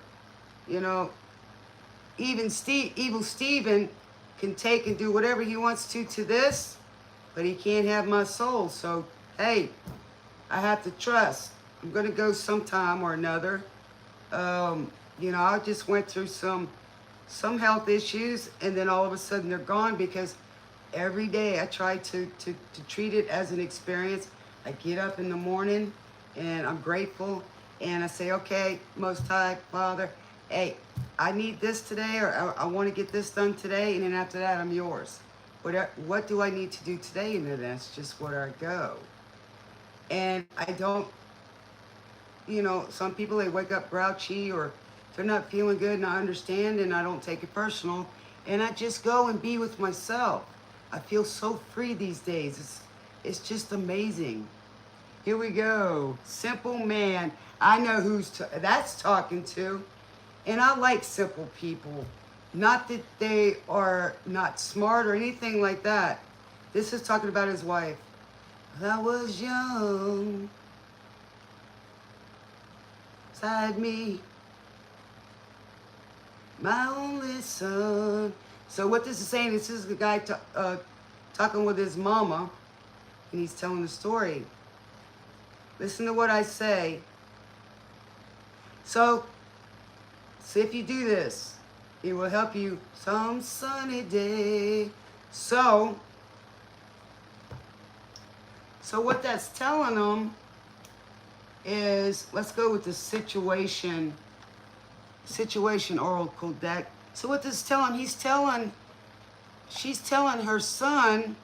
You know, even evil Stephen can take and do whatever he wants to this, but he can't have my soul. So, hey, I have to trust. I'm going to go sometime or another. You know, I just went through some health issues, and then all of a sudden they're gone, because every day I try to treat it as an experience. I get up in the morning and I'm grateful, and I say, okay, Most High Father, hey, I need this today, or I want to get this done today, and then after that I'm yours. What do I need to do today? And then that's just where I go. And I don't, you know, some people, they wake up grouchy or they're not feeling good, and I understand, and I don't take it personal, and I just go and be with myself. I feel so free these days. It's just amazing. Here we go. Simple man. I know that's talking to. And I like simple people. Not that they are not smart or anything like that. This is talking about his wife. I was young. Beside me, my only son. So what this is saying, this is the guy talking with his mama, and he's telling the story. Listen to what I say. So if you do this, it will help you some sunny day. So what that's telling them is, let's go with the situation oracle deck. So what this is telling, she's telling her son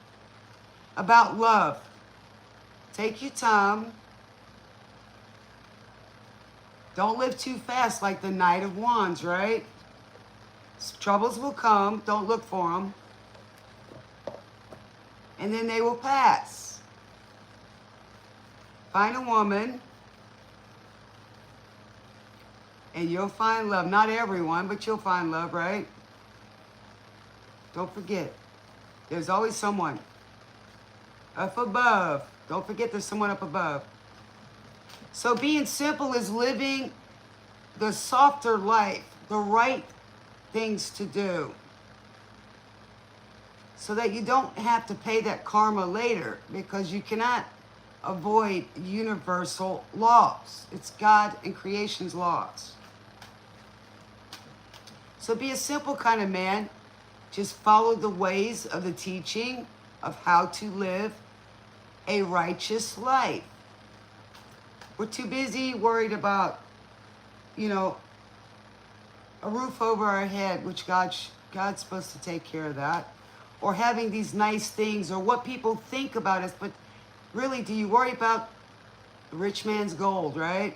about love. Take your time. Don't live too fast like the Knight of Wands, right? Troubles will come. Don't look for them. And then they will pass. Find a woman, and you'll find love. Not everyone, but you'll find love, right? Don't forget, there's always someone up above. Don't forget there's someone up above. So being simple is living the softer life, the right things to do, so that you don't have to pay that karma later, because you cannot avoid universal laws. It's God and creation's laws. So be a simple kind of man. Just follow the ways of the teaching of how to live a righteous life. We're too busy worried about, you know, a roof over our head, which God's supposed to take care of that, or having these nice things, or what people think about us. But really, do you worry about the rich man's gold, right?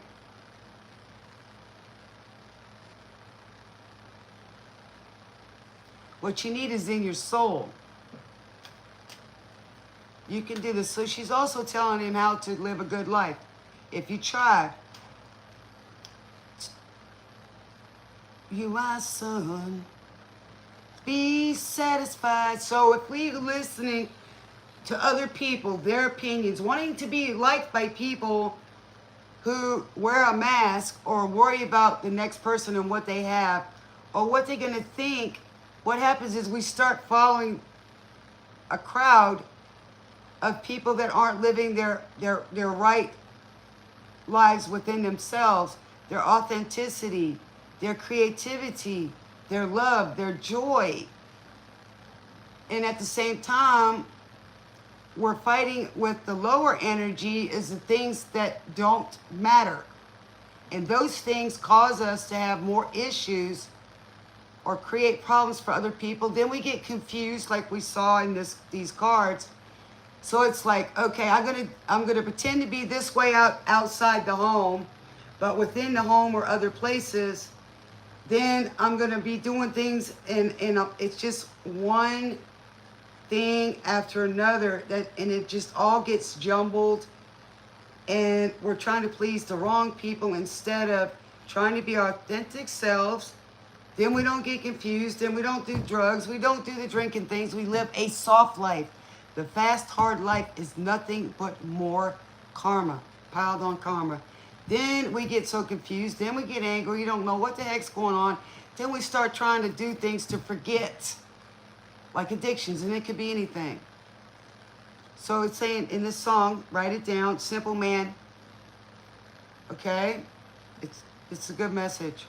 What you need is in your soul. You can do this. So she's also telling him how to live a good life. If you try, you my son, be satisfied. So if we're listening to other people, their opinions, wanting to be liked by people who wear a mask or worry about the next person and what they have or what they're going to think, what happens is we start following a crowd of people that aren't living their right lives within themselves, their authenticity, their creativity, their love, their joy. And at the same time, we're fighting with the lower energy is the things that don't matter. And those things cause us to have more issues or create problems for other people. Then we get confused like we saw in these cards. So it's like, okay, I'm gonna pretend to be this way outside the home, but within the home or other places, then I'm gonna be doing things and it's just one thing after another and it just all gets jumbled, and we're trying to please the wrong people instead of trying to be our authentic selves. Then we don't get confused, then we don't do drugs, we don't do the drinking things, we live a soft life. The fast, hard life is nothing but more karma, piled on karma. Then we get so confused, then we get angry, you don't know what the heck's going on. Then we start trying to do things to forget, like addictions, and it could be anything. So it's saying in this song, write it down, simple man, okay? It's a good message.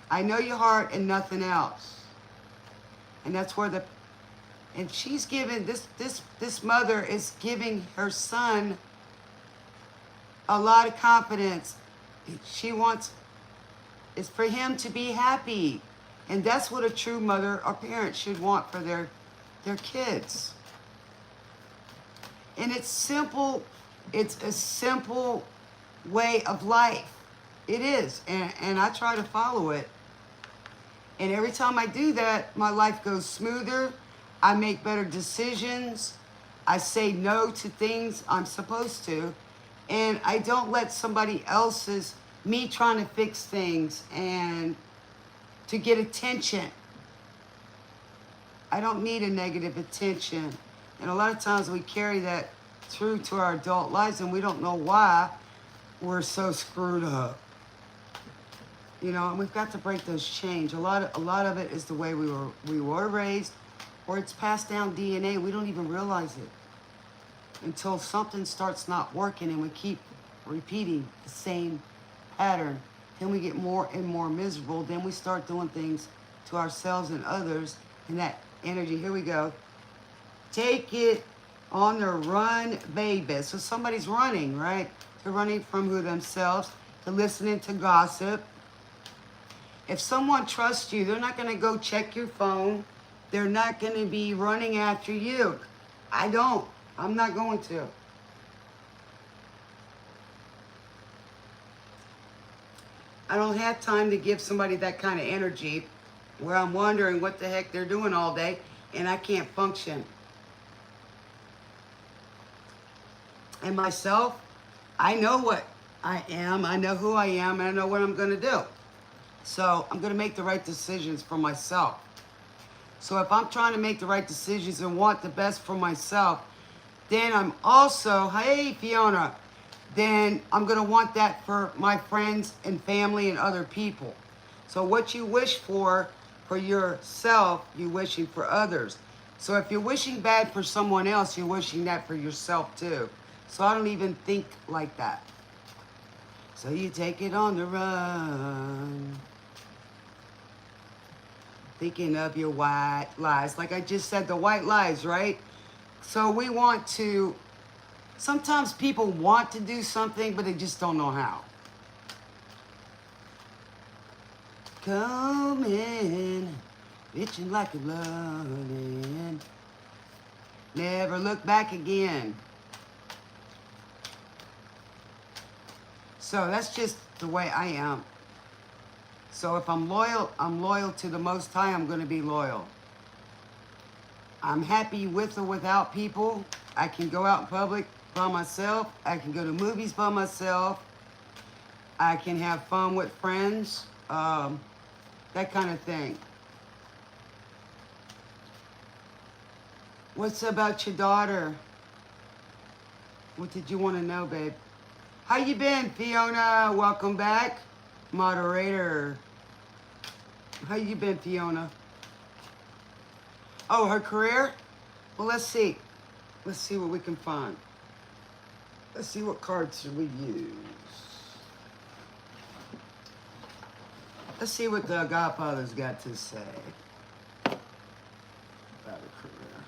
I know your heart and nothing else. And that's where and she's giving, this mother is giving her son a lot of confidence. She wants, it's for him to be happy. And that's what a true mother or parent should want for their kids. And it's simple, it's a simple way of life. It is, and I try to follow it. And every time I do that, my life goes smoother. I make better decisions. I say no to things I'm supposed to. And I don't let somebody else's, me trying to fix things and to get attention. I don't need a negative attention. And a lot of times we carry that through to our adult lives and we don't know why we're so screwed up. You know, and we've got to break those chains. A lot of it is the way we were raised, or it's passed down DNA. We don't even realize it until something starts not working and we keep repeating the same pattern. Then we get more and more miserable. Then we start doing things to ourselves and others, and that energy, here we go. Take it on the run, baby. So somebody's running, right? They're running from who themselves. They're listening to gossip. If someone trusts you, they're not going to go check your phone. They're not going to be running after you. I don't. I'm not going to. I don't have time to give somebody that kind of energy where I'm wondering what the heck they're doing all day and I can't function. And myself, I know what I am. I know who I am, and I know what I'm going to do. So I'm going to make the right decisions for myself. So if I'm trying to make the right decisions and want the best for myself, then I'm also, hey Fiona, then I'm going to want that for my friends and family and other people. So what you wish for yourself, you're wishing for others. So if you're wishing bad for someone else, you're wishing that for yourself too. So I don't even think like that. So you take it on the run. Thinking of your white lies. Like I just said, the white lies, right? So we want to, sometimes people want to do something, but they just don't know how. Come in, itching like a loving. Never look back again. So that's just the way I am. So if I'm loyal to the Most High, I'm going to be loyal. I'm happy with or without people. I can go out in public by myself. I can go to movies by myself. I can have fun with friends. That kind of thing. What's about your daughter? What did you want to know, babe? How you been, Fiona? Welcome back. Moderator. How you been, Fiona? Oh, her career? Well, let's see. Let's see what we can find. Let's see what cards should we use. Let's see what the Godfather's got to say about her career.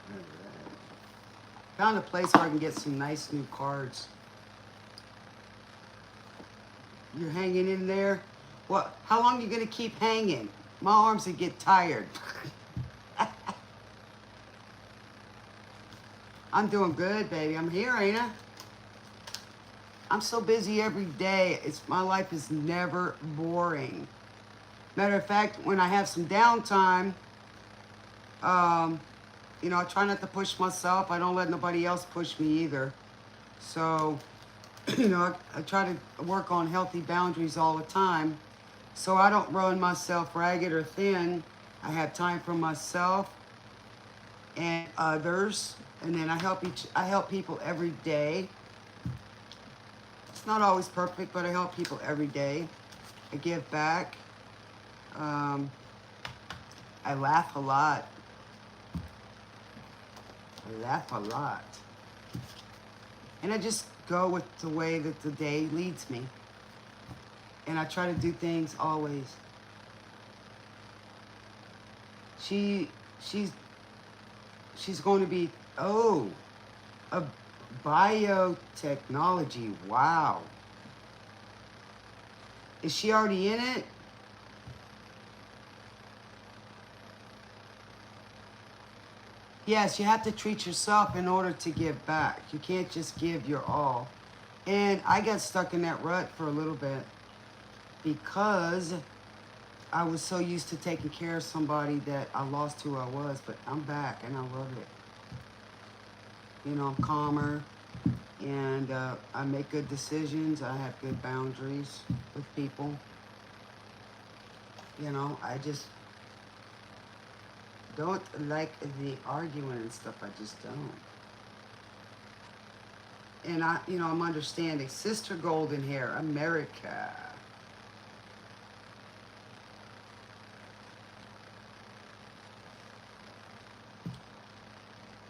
All right. Found a place where I can get some nice new cards. You're hanging in there? What? How long are you gonna keep hanging? My arms would get tired. I'm doing good, baby. I'm here, ain't I? I'm so busy every day. My life is never boring. Matter of fact, when I have some downtime, you know, I try not to push myself. I don't let nobody else push me either. So, you know, I try to work on healthy boundaries all the time. So I don't run myself ragged or thin. I have time for myself and others. And then I help people every day. It's not always perfect, but I help people every day. I give back. I laugh a lot. I laugh a lot. And I just go with the way that the day leads me. And I try to do things always. She's going to be, oh, a biotechnology. Wow. Is she already in it? Yes, you have to treat yourself in order to give back. You can't just give your all. And I got stuck in that rut for a little bit because I was so used to taking care of somebody that I lost who I was, but I'm back and I love it. You know, I'm calmer and I make good decisions. I have good boundaries with people. You know, I just don't like the arguing and stuff. I just don't. And I'm understanding. Sister Golden Hair, America.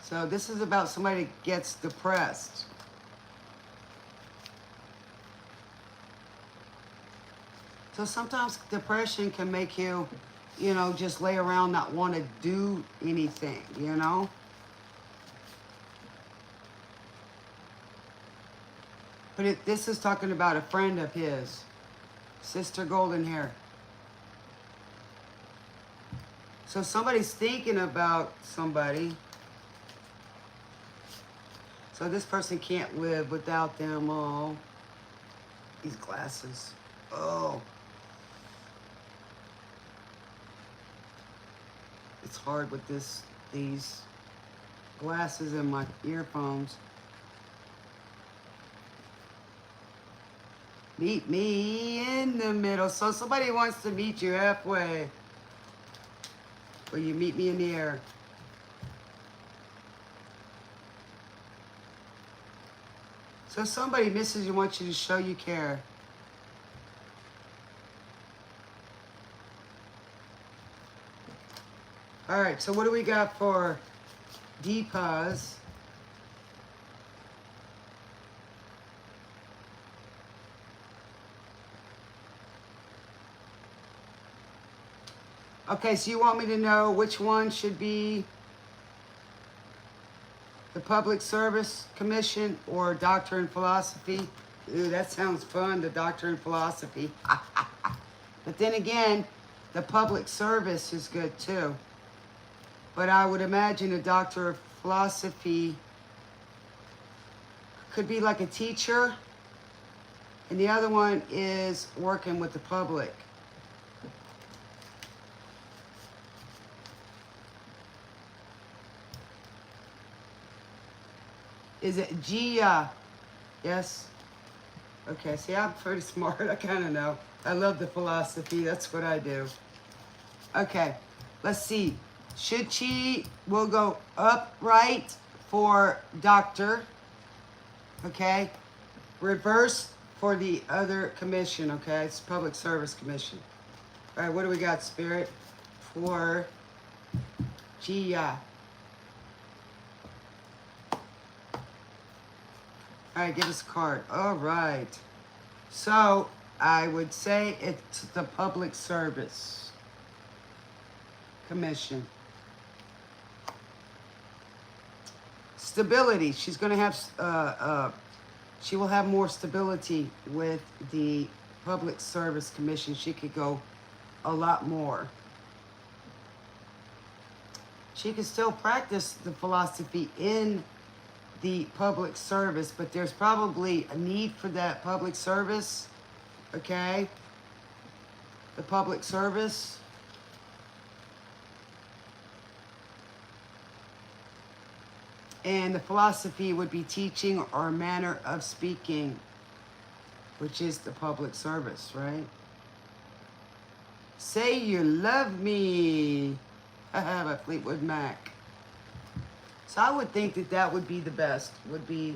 So this is about somebody that gets depressed. So sometimes depression can make you, you know, just lay around not want to do anything, you know? But this is talking about a friend of his, Sister Golden Hair. So somebody's thinking about somebody. So this person can't live without them. Oh, these glasses. Oh. It's hard with these glasses and my earphones. Meet me in the middle. So somebody wants to meet you halfway. Will you meet me in the air? So somebody misses you, wants you to show you care. All right, so what do we got for Deepas? Okay, so you want me to know which one should be the Public Service Commission or Doctor in Philosophy? Ooh, that sounds fun, the Doctor in Philosophy. But then again, the Public Service is good too. But I would imagine a Doctor of Philosophy could be like a teacher, and the other one is working with the public. Is it Gia? Yes. Okay, see, I'm pretty smart. I kind of know. I love the philosophy. That's what I do. Okay, let's see. Should she, we'll go upright for doctor. Okay. Reverse for the other commission. Okay, it's public service commission. All right, what do we got, Spirit? For Gia. All right, give us a card. All right. So I would say it's the public service commission. Stability. She's going to have, she will have more stability with the public service commission. She could go a lot more. She can still practice the philosophy in the public service, but there's probably a need for that public service, okay? The public service. And the philosophy would be teaching or manner of speaking, which is the public service, right? Say you love me, by Fleetwood Mac. So I would think that that would be the best, would be,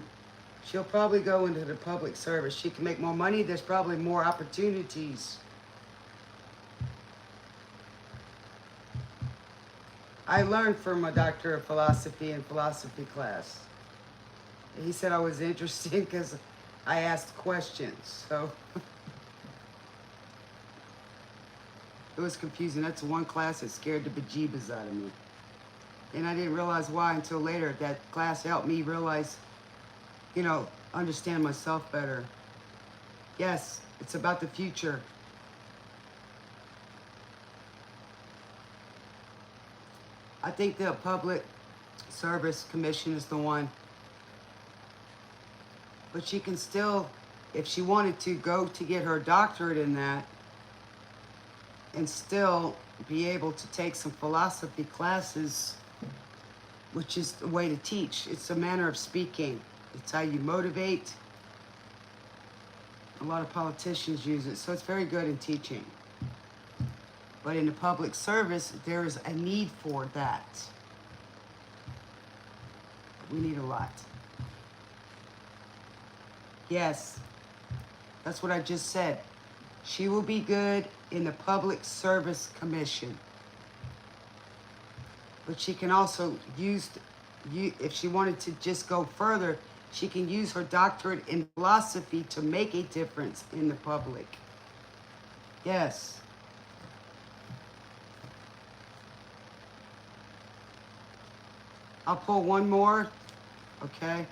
she'll probably go into the public service. She can make more money. There's probably more opportunities. I learned from a doctor of philosophy in philosophy class. He said I was interesting because I asked questions. So it was confusing. That's one class that scared the bejeebus out of me. And I didn't realize why until later. That class helped me realize, you know, understand myself better. Yes, it's about the future. I think the Public Service Commission is the one. But she can still, if she wanted to, go to get her doctorate in that and still be able to take some philosophy classes, which is the way to teach. It's a manner of speaking. It's how you motivate. A lot of politicians use it, so it's very good in teaching. But in the public service, there is a need for that. We need a lot. Yes, that's what I just said. She will be good in the Public Service Commission. But she can also use, if she wanted to just go further, she can use her doctorate in philosophy to make a difference in the public. Yes. I'll pull one more. Okay.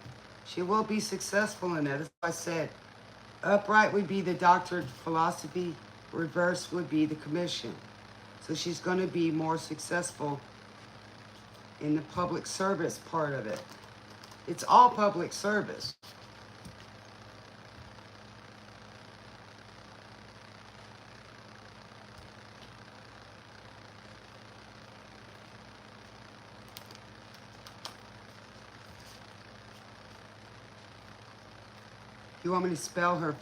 She will be successful in that. That's what I said. Upright would be the doctorate of philosophy. Reverse would be the commission. So she's going to be more successful in the public service part of it. It's all public service. You want me to spell her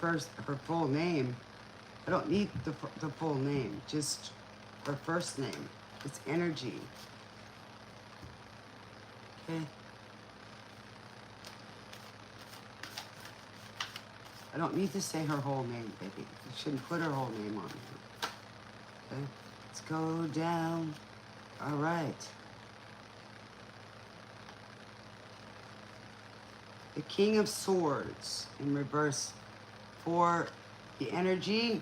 full name? I don't need the full name, just her first name. It's energy. Okay. I don't need to say her whole name, baby. You shouldn't put her whole name on here. Okay. Let's go down. All right. The King of Swords in reverse for the energy.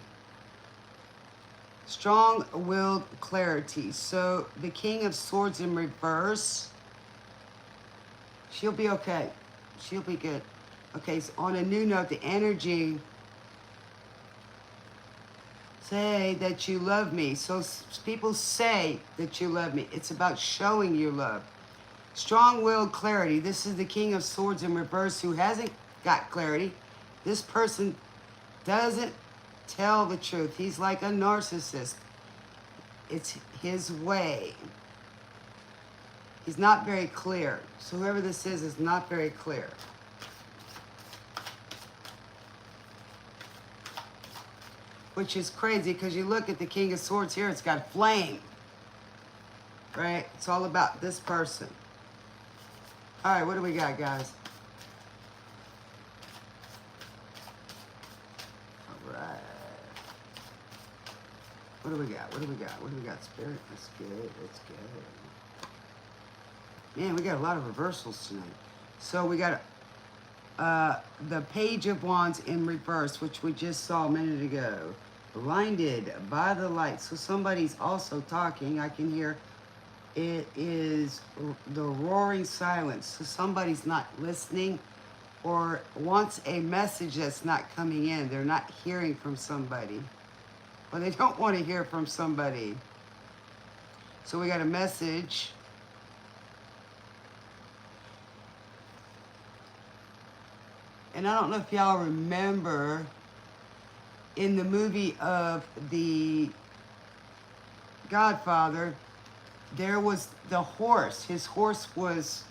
Strong-willed clarity. So the King of Swords in reverse. She'll be okay. She'll be good. Okay, so on a new note, the energy. Say that you love me. So people say that you love me. It's about showing your love. Strong-willed clarity. This is the King of Swords in reverse who hasn't got clarity. This person doesn't tell the truth. He's like a narcissist. It's his way. He's not very clear. So whoever this is not very clear. which is crazy because you look at the King of Swords here, it's got flame, right? It's all about this person. All right, what do we got, guys? All right. What do we got? What do we got? What do we got? Spirit, that's good, that's good. Man, we got a lot of reversals tonight. So we got the Page of Wands in reverse, which we just saw a minute ago. Blinded by the light. So somebody's also talking. I can hear it is the roaring silence. So somebody's not listening or wants a message that's not coming in. They're not hearing from somebody. Or they don't want to hear from somebody. So we got a message. And I don't know if y'all remember in the movie of The Godfather, there was the horse. His horse was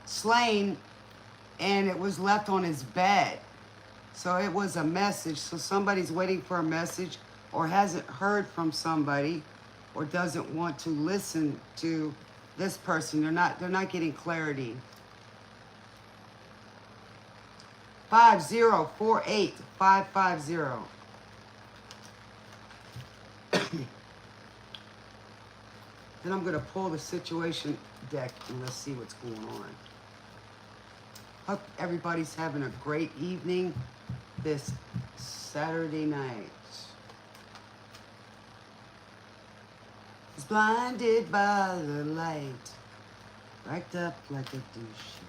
slain and it was left on his bed. So it was a message. So somebody's waiting for a message or hasn't heard from somebody or doesn't want to listen to this person. They're not getting clarity. 5048550. Then I'm going to pull the situation deck and let's see what's going on. Hope everybody's having a great evening this Saturday night. It's blinded by the light, racked up like a douche.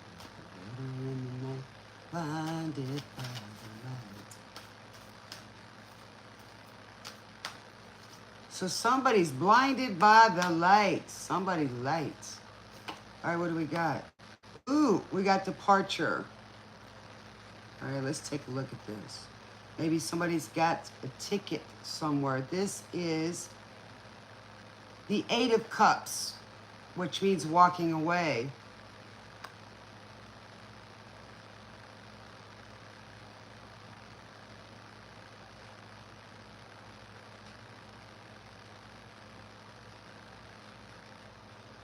Blinded by the light. So somebody's blinded by the light. Somebody's light. All right, what do we got? Ooh, we got departure. All right, let's take a look at this. Maybe somebody's got a ticket somewhere. This is the Eight of Cups, which means walking away.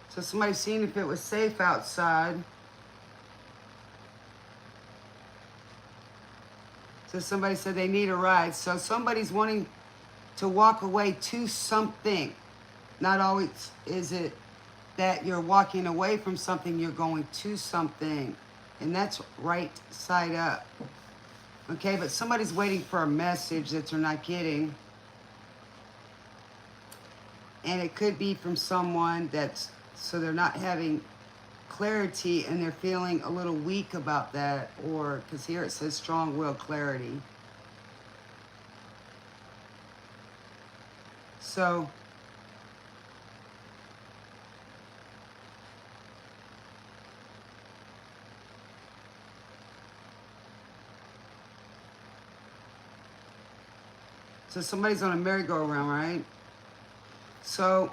So somebody's seeing if it was safe outside. So somebody said they need a ride. So somebody's wanting to walk away to something. Not always is it that you're walking away from something, you're going to something. And that's right side up. Okay, but somebody's waiting for a message that they're not getting. And it could be from someone that's, so they're not having clarity and they're feeling a little weak about that, or because here it says strong-willed clarity. So somebody's on a merry-go-round, right? So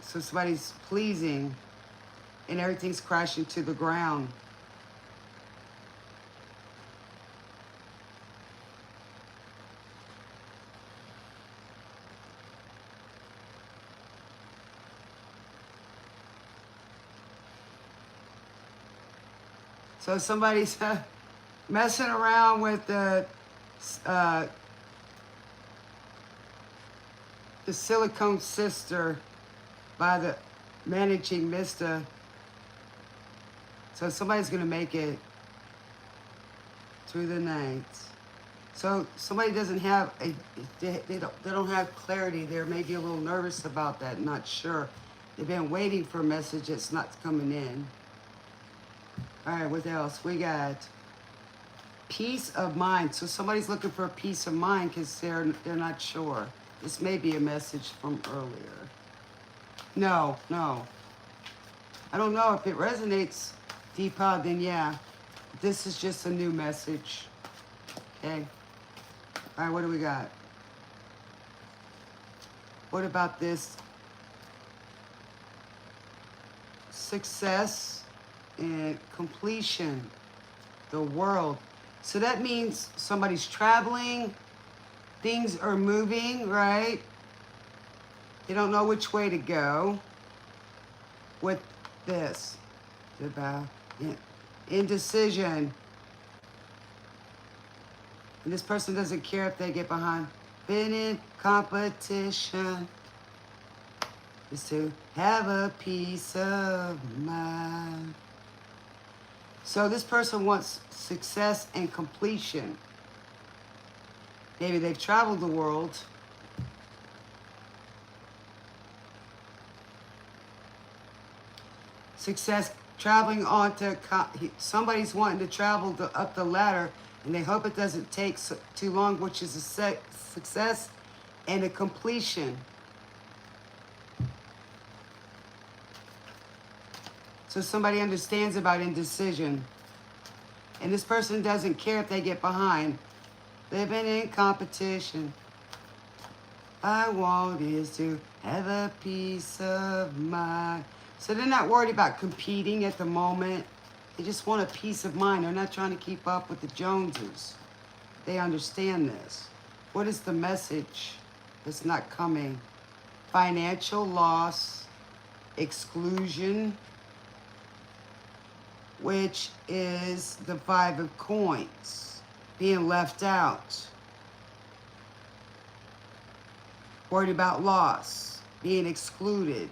somebody's pleasing and everything's crashing to the ground. So somebody's messing around with the silicone sister by the managing Mista. So somebody's gonna make it through the night. So somebody doesn't have they don't have clarity. They're maybe a little nervous about that, not sure. They've been waiting for a message that's not coming in. All right, what else? We got peace of mind. So somebody's looking for a peace of mind because they're not sure. This may be a message from earlier. No. I don't know if it resonates, Deepa, then yeah. This is just a new message. Okay. All right, what do we got? What about this? Success and completion. The world. So that means somebody's traveling Things are moving, right? They don't know which way to go with this. About indecision. And this person doesn't care if they get behind. Been in competition is to have a peace of mind. So this person wants success and completion. Maybe they've traveled the world. Success, traveling on to, somebody's wanting to travel up the ladder, and they hope it doesn't take too long, which is a success and a completion. So somebody understands about indecision. And this person doesn't care if they get behind. They've been in competition. I want is to have a peace of mind. So they're not worried about competing at the moment. They just want a peace of mind. They're not trying to keep up with the Joneses. They understand this. What is the message that's not coming? Financial loss, exclusion, which is the 5 of coins, being left out. Worried about loss, being excluded.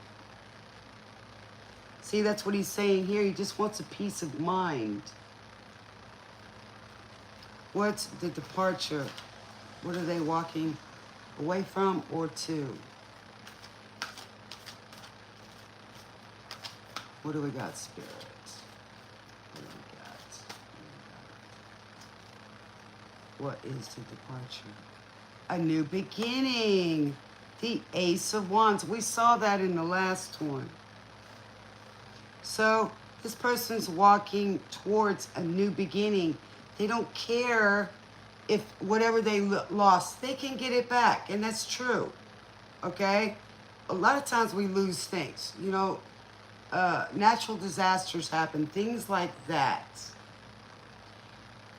See, that's what he's saying here. He just wants a peace of mind. What's the departure? What are they walking away from or to? What do we got, Spirit? What do we got? What is the departure? A new beginning. The Ace of Wands. We saw that in the last one. So this person's walking towards a new beginning. They don't care if whatever they lost, they can get it back. And that's true. Okay? A lot of times we lose things. You know, natural disasters happen. Things like that.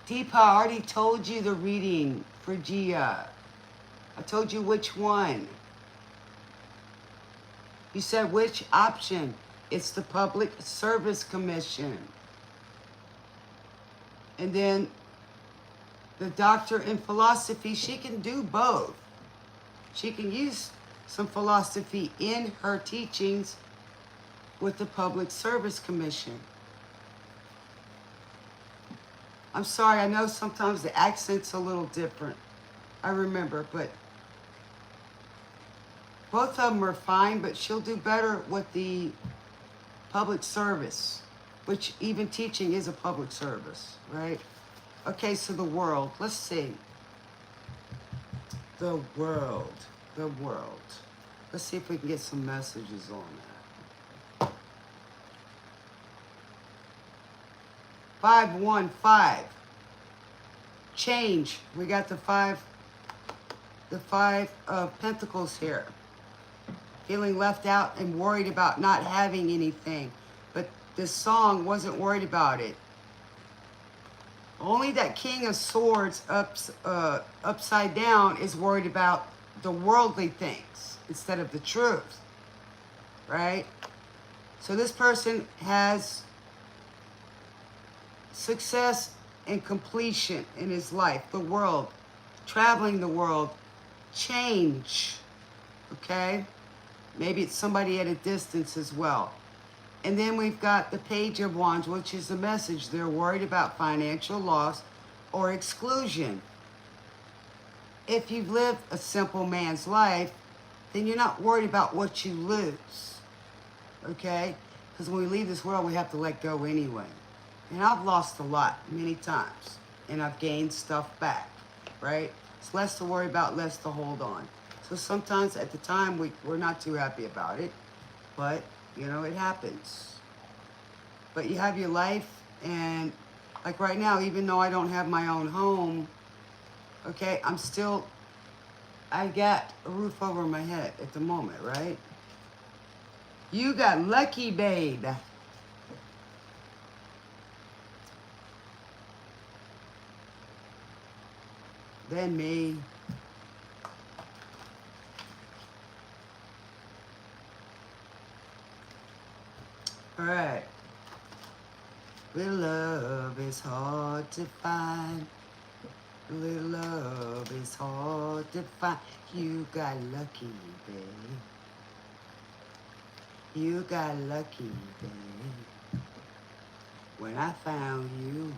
Deepa, I already told you the reading for Gia. I told you which one. You said which option? It's the Public Service Commission. And then the doctor in philosophy, she can do both. She can use some philosophy in her teachings with the Public Service Commission. I'm sorry, I know sometimes the accent's a little different. I remember, but both of them are fine, but she'll do better with the public service, which even teaching is a public service, right? Okay, so the world. Let's see. The world. The world. Let's see if we can get some messages on that. 515. Change. We got the five of Pentacles here. Feeling left out and worried about not having anything. But this song wasn't worried about it. Only that King of Swords upside down is worried about the worldly things instead of the truth. Right? So this person has success and completion in his life. The world. Traveling the world. Change. Okay? Maybe it's somebody at a distance as well. And then we've got the Page of Wands, which is the message. They're worried about financial loss or exclusion. If you've lived a simple man's life, then you're not worried about what you lose. Okay? Because when we leave this world, we have to let go anyway. And I've lost a lot, many times. And I've gained stuff back. Right? It's less to worry about, less to hold on. So sometimes at the time, we're not too happy about it. But, you know, it happens. But you have your life, and like right now, even though I don't have my own home, okay, I got a roof over my head at the moment, right? You got lucky, babe. Then me. All right. Little love is hard to find. Little love is hard to find. You got lucky, babe. You got lucky, babe. When I found you.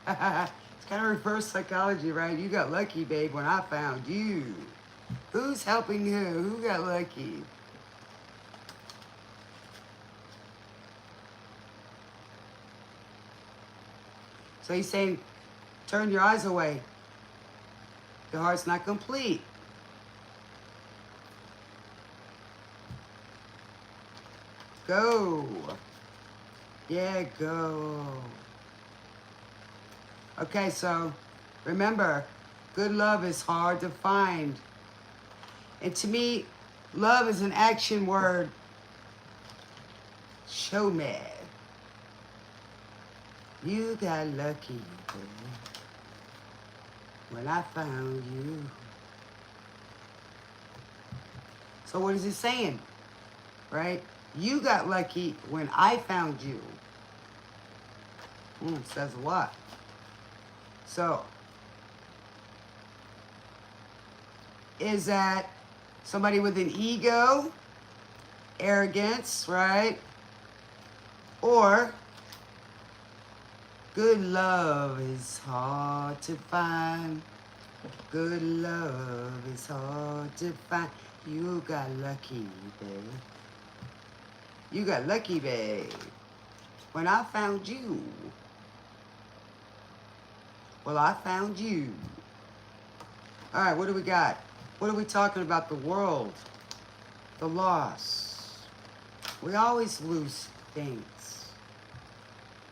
It's kind of reverse psychology, right? You got lucky, babe, when I found you. Who's helping who? Who got lucky? So he's saying, turn your eyes away. Your heart's not complete. Go. Yeah, go. Okay, so remember, good love is hard to find. And to me, love is an action word. Show me. You got lucky, baby, when I found you. So what is it saying? Right? You got lucky when I found you. Says a lot. So, is that somebody with an ego, arrogance, right? Or good love is hard to find. Good love is hard to find. You got lucky, babe. You got lucky, babe, when I found you. Well, I found you. All right, what do we got? What are we talking about? The world, the loss. We always lose things,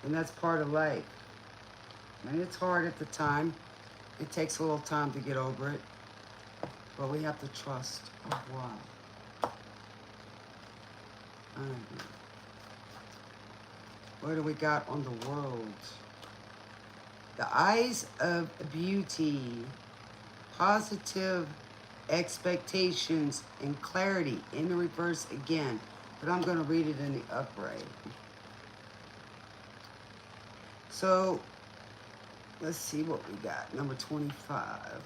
and that's part of life. And it's hard at the time. It takes a little time to get over it, but we have to trust a while. What do we got on the world? The eyes of beauty, positive expectations, and clarity in the reverse again. But I'm going to read it in the upright. So, let's see what we got. Number 25.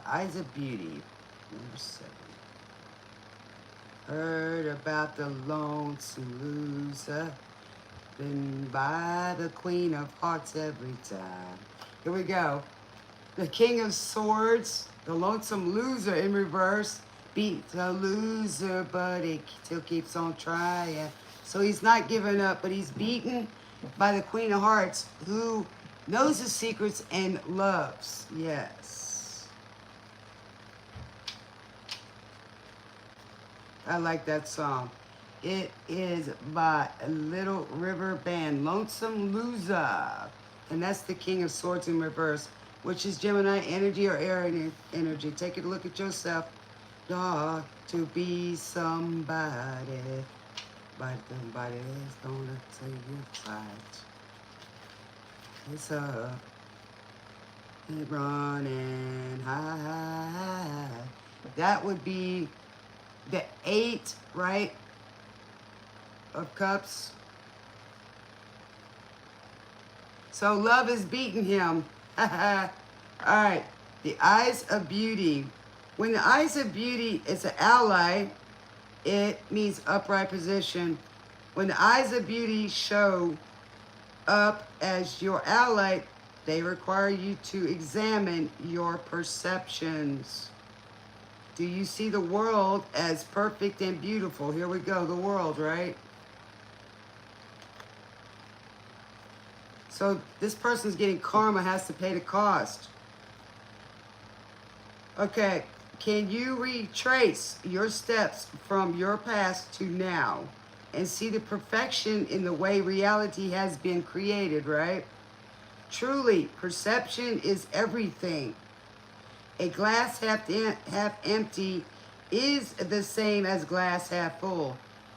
Eyes of beauty, number 7. Heard about the lonesome loser, been by the queen of hearts every time. Here we go. The king of swords, the lonesome loser in reverse, beat the loser, but he still keeps on trying. So he's not giving up, but he's beaten by the queen of hearts, who knows his secrets and loves. Yes. I like that song. It is by Little River Band, Lonesome Loser. And that's the King of Swords in reverse, which is Gemini energy or air energy. Take a look at yourself. You're to be somebody, but somebody's gonna say you're right. It's up, it's running high. That would be the 8, right, of cups. So love is beating him. All right, the eyes of beauty. When the eyes of beauty is an ally, it means upright position. When the eyes of beauty show up as your ally, they require you to examine your perceptions. Do you see the world as perfect and beautiful? Here we go, the world, right? So this person's getting karma, has to pay the cost. Okay, can you retrace your steps from your past to now and see the perfection in the way reality has been created, right? Truly, perception is everything. A glass half empty is the same as glass half full.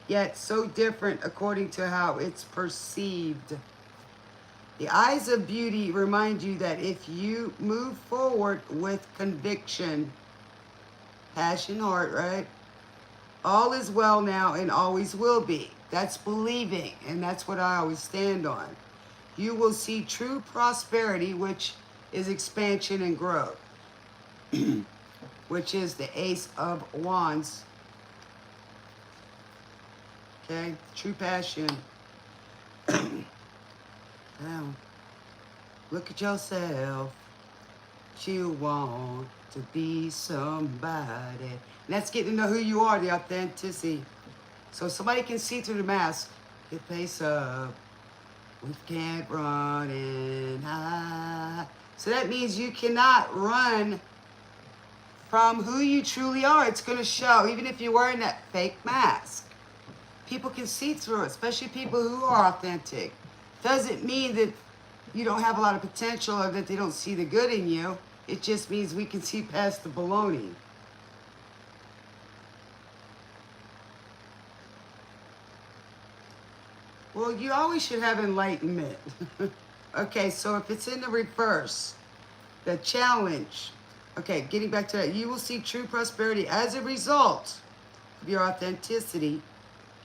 yet so different according to how it's perceived. The eyes of beauty remind you that if you move forward with conviction, passion, heart, right? All is well now and always will be. That's believing, and that's what I always stand on. You will see true prosperity, which is expansion and growth, which is the Ace of Wands. Okay, true passion. Now, look at yourself. You want to be somebody. And that's getting to know who you are, the authenticity. So somebody can see through the mask. Get face up. We can't run and hide. So that means you cannot run from who you truly are. It's going to show, even if you're wearing that fake mask. People can see through it, especially people who are authentic. Doesn't mean that you don't have a lot of potential or that they don't see the good in you. It just means we can see past the baloney. Well, you always should have enlightenment. Okay, so if it's in the reverse, the challenge, okay, getting back to that, you will see true prosperity as a result of your authenticity.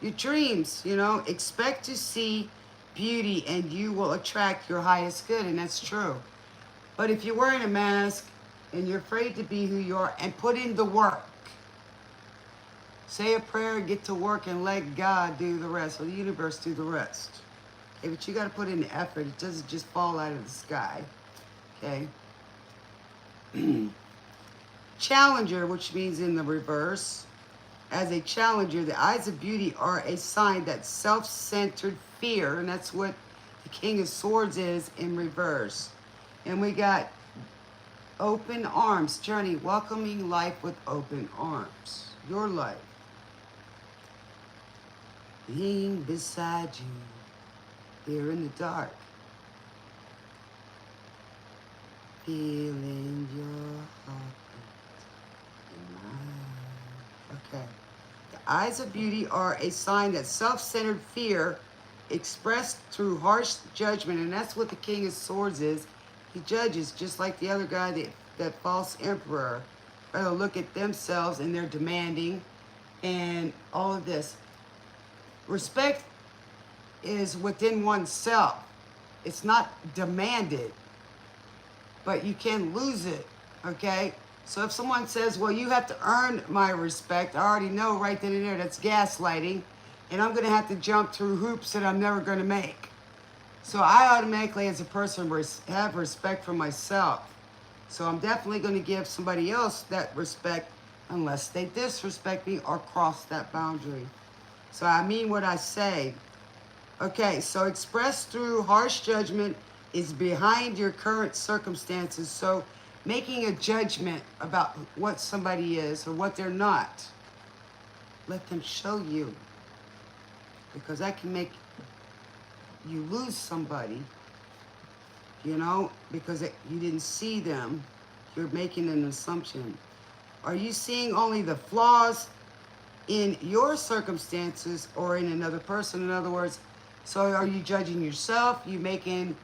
Your dreams, you know, expect to see beauty and you will attract your highest good, and that's true. But if you're wearing a mask and you're afraid to be who you are, and put in the work, say a prayer, get to work, and let God do the rest, or the universe do the rest. Okay, but you got to put in the effort. It doesn't just fall out of the sky. Okay. Challenger, which means in the reverse. As a challenger, the eyes of beauty are a sign that self-centered fear, and that's what the King of Swords is in reverse. And we got open arms, journey, welcoming life with open arms. Your life. Being beside you, here in the dark. Feeling your heart in mine. Okay. The eyes of beauty are a sign that self-centered fear expressed through harsh judgment, and that's what the King of Swords is. He judges just like the other guy, that false emperor. They'll look at themselves and they're demanding and all of this. Respect is within oneself. It's not demanded, but you can lose it, okay? So if someone says, well, you have to earn my respect, I already know right then and there that's gaslighting, and I'm going to have to jump through hoops that I'm never going to make. So I automatically, as a person, have respect for myself. So I'm definitely going to give somebody else that respect unless they disrespect me or cross that boundary. So I mean what I say. Okay, so expressed through harsh judgment is behind your current circumstances. So making a judgment about what somebody is or what they're not, let them show you. Because that can make you lose somebody, you know, because you didn't see them. You're making an assumption. Are you seeing only the flaws in your circumstances or in another person? In other words, so are you judging yourself? You making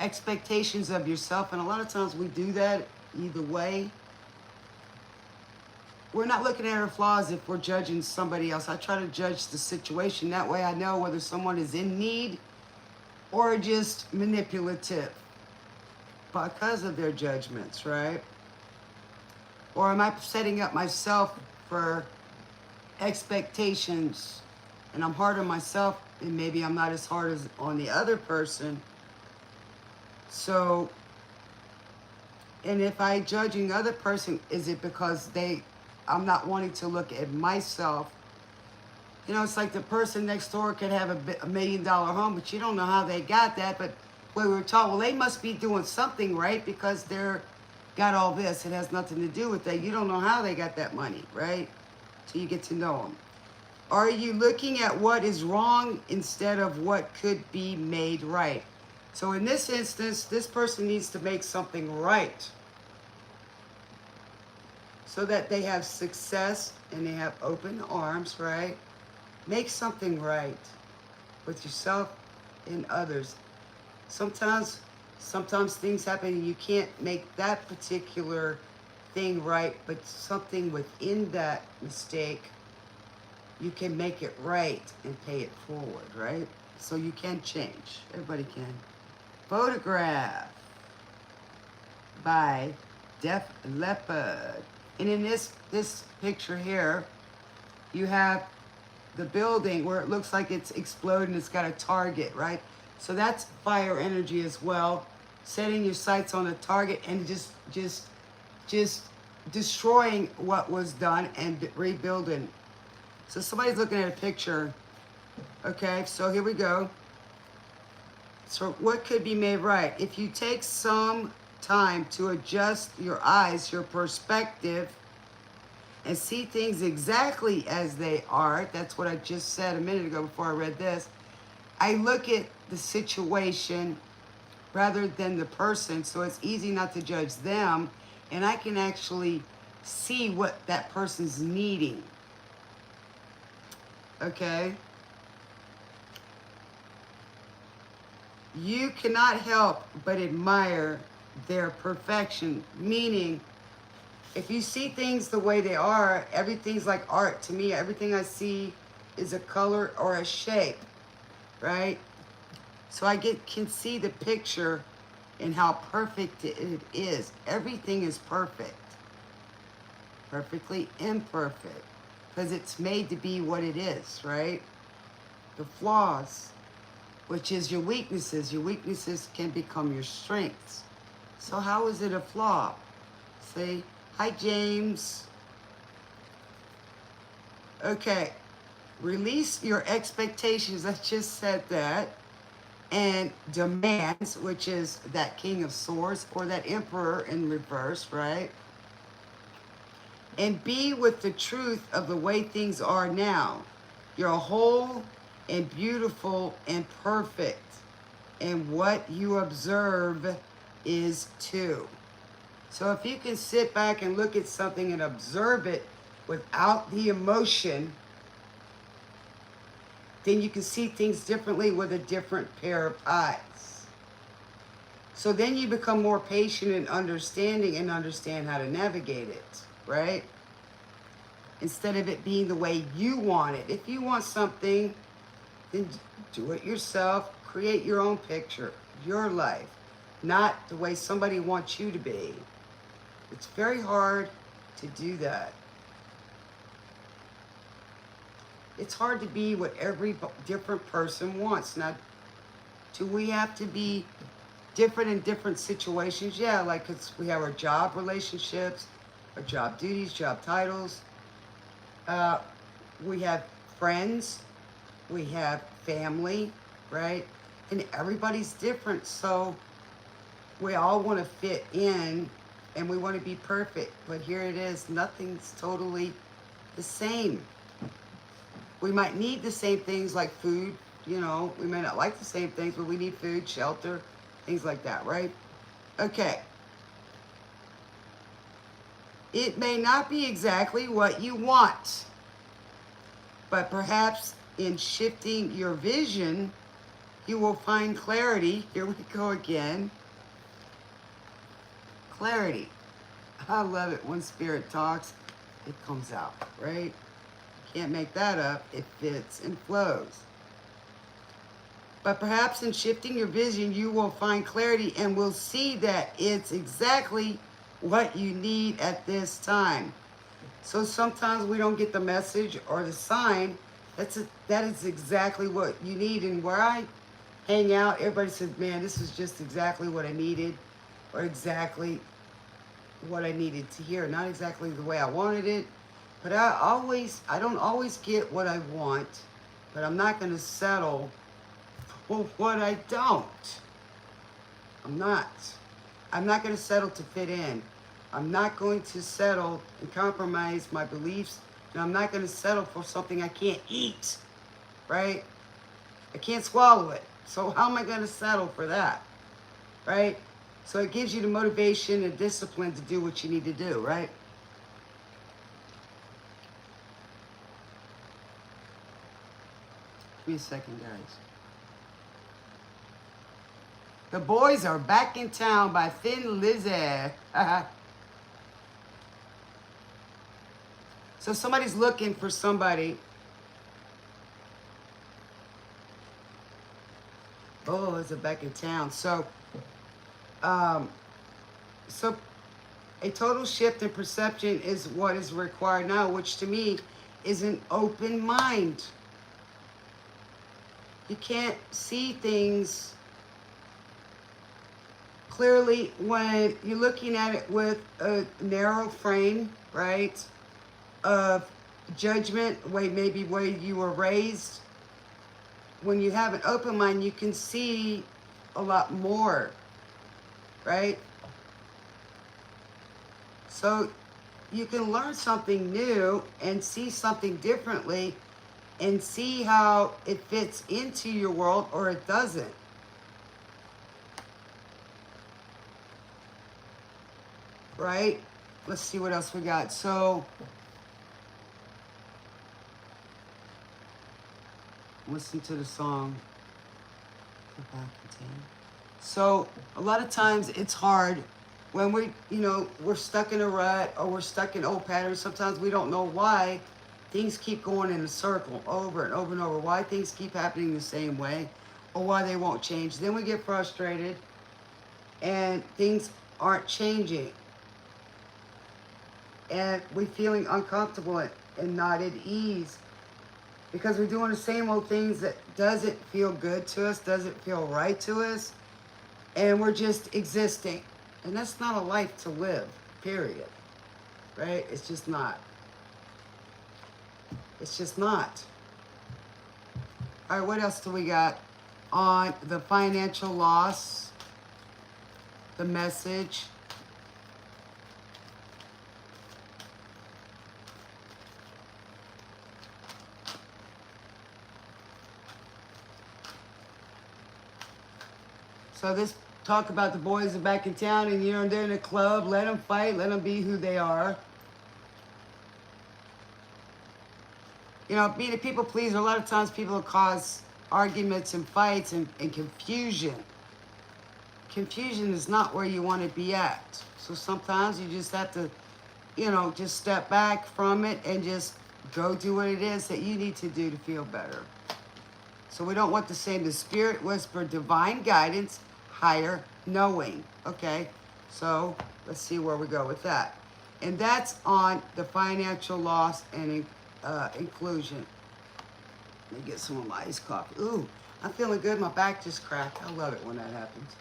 expectations of yourself? And a lot of times we do that either way. We're not looking at our flaws if we're judging somebody else. I try to judge the situation. That way I know whether someone is in need or just manipulative because of their judgments, right? Or am I setting up myself for expectations and I'm hard on myself and maybe I'm not as hard as on the other person? So, and if I judging other person, is it because I'm not wanting to look at myself? You know, it's like the person next door could have a $1 million home, but you don't know how they got that. But we were taught, well, they must be doing something right because they're got all this. It has nothing to do with that. You don't know how they got that money, right? So you get to know them. Are you looking at what is wrong instead of what could be made right? So in this instance, this person needs to make something right. so that they have success and they have open arms, right? Make something right with yourself and others. Sometimes, sometimes things happen and you can't make that particular thing right, but something within that mistake, you can make it right and pay it forward, right? So you can change. Everybody can. Photograph by Def Leppard. And in this picture here, you have the building where it looks like it's exploding. It's got a target, right? So that's fire energy as well. Setting your sights on a target and just destroying what was done and rebuilding. So somebody's looking at a picture. Okay, so here we go. So what could be made right? If you take some time to adjust your eyes, your perspective, and see things exactly as they are. That's what I just said a minute ago before I read this. I look at the situation rather than the person, so it's easy not to judge them, and I can actually see what that person's needing. Okay? You cannot help but admire their perfection, meaning if you see things the way they are, everything's like art to me. Everything I see is a color or a shape, right? So I can see the picture and how perfect it is. Everything is perfect, perfectly imperfect, because it's made to be what it is, right? The flaws, which is your weaknesses. Your weaknesses can become your strengths. So how is it a flaw? See? Hi, James. Okay. Release your expectations. I just said that. And demands, which is that King of Swords or that Emperor in reverse, right? And be with the truth of the way things are now. You're whole and beautiful and perfect. And what you observe is too. So if you can sit back and look at something and observe it without the emotion, then you can see things differently with a different pair of eyes. So then you become more patient and understanding and understand how to navigate it, right? Instead of it being the way you want it. If you want something, then do it yourself. Create your own picture, your life, not the way somebody wants you to be. It's very hard to do that. It's hard to be what every different person wants. Now, do we have to be different in different situations? Yeah, like we have our job relationships, our job duties, job titles. We have friends. We have family, right? And everybody's different. So we all want to fit in and we want to be perfect. But here it is. Nothing's totally the same. We might need the same things like food, you know, we may not like the same things, but we need food, shelter, things like that, right? Okay. It may not be exactly what you want, but perhaps in shifting your vision, you will find clarity. Here we go again. Clarity. I love it when spirit talks, it comes out, right? Can't make that up. It fits and flows. But perhaps in shifting your vision, you will find clarity and will see that it's exactly what you need at this time. So sometimes we don't get the message or the sign. That is exactly what you need. And where I hang out, everybody says, man, this is just exactly what I needed, or exactly what I needed to hear. Not exactly the way I wanted it. But I don't always get what I want, but I'm not going to settle for what I don't. I'm not. I'm not going to settle to fit in. I'm not going to settle and compromise my beliefs, and I'm not going to settle for something I can't eat, right? I can't swallow it. So how am I going to settle for that, right? So it gives you the motivation and discipline to do what you need to do, right? Give me a second, guys. The Boys Are Back in Town by Thin Lizzy. So somebody's looking for somebody. Boys are back in town. So a total shift in perception is what is required now, which to me is an open mind. You can't see things clearly when you're looking at it with a narrow frame, right, of judgment, maybe where you were raised. When you have an open mind, you can see a lot more, right? So you can learn something new and see something differently and see how it fits into your world or it doesn't. Right? Let's see what else we got. So listen to the song. So a lot of times it's hard when we're stuck in a rut or we're stuck in old patterns. Sometimes we don't know why things keep going in a circle over and over and over. Why things keep happening the same way or why they won't change. Then we get frustrated and things aren't changing. And we're feeling uncomfortable and not at ease because we're doing the same old things that doesn't feel good to us, doesn't feel right to us, and we're just existing. And that's not a life to live, period. Right? It's just not. It's just not. All right, what else do we got on the financial loss, the message? So this talk about the boys are back in town and they're in a club. Let them fight. Let them be who they are. Being a people pleaser, a lot of times people cause arguments and fights and confusion. Confusion is not where you want to be at. So sometimes you just have to, just step back from it and just go do what it is that you need to do to feel better. So we don't want the same. The spirit whisper, divine guidance, higher knowing. Okay, so let's see where we go with that. And that's on the financial loss and inclusion. Let me get some of my iced coffee. Ooh, I'm feeling good. My back just cracked. I love it when that happens.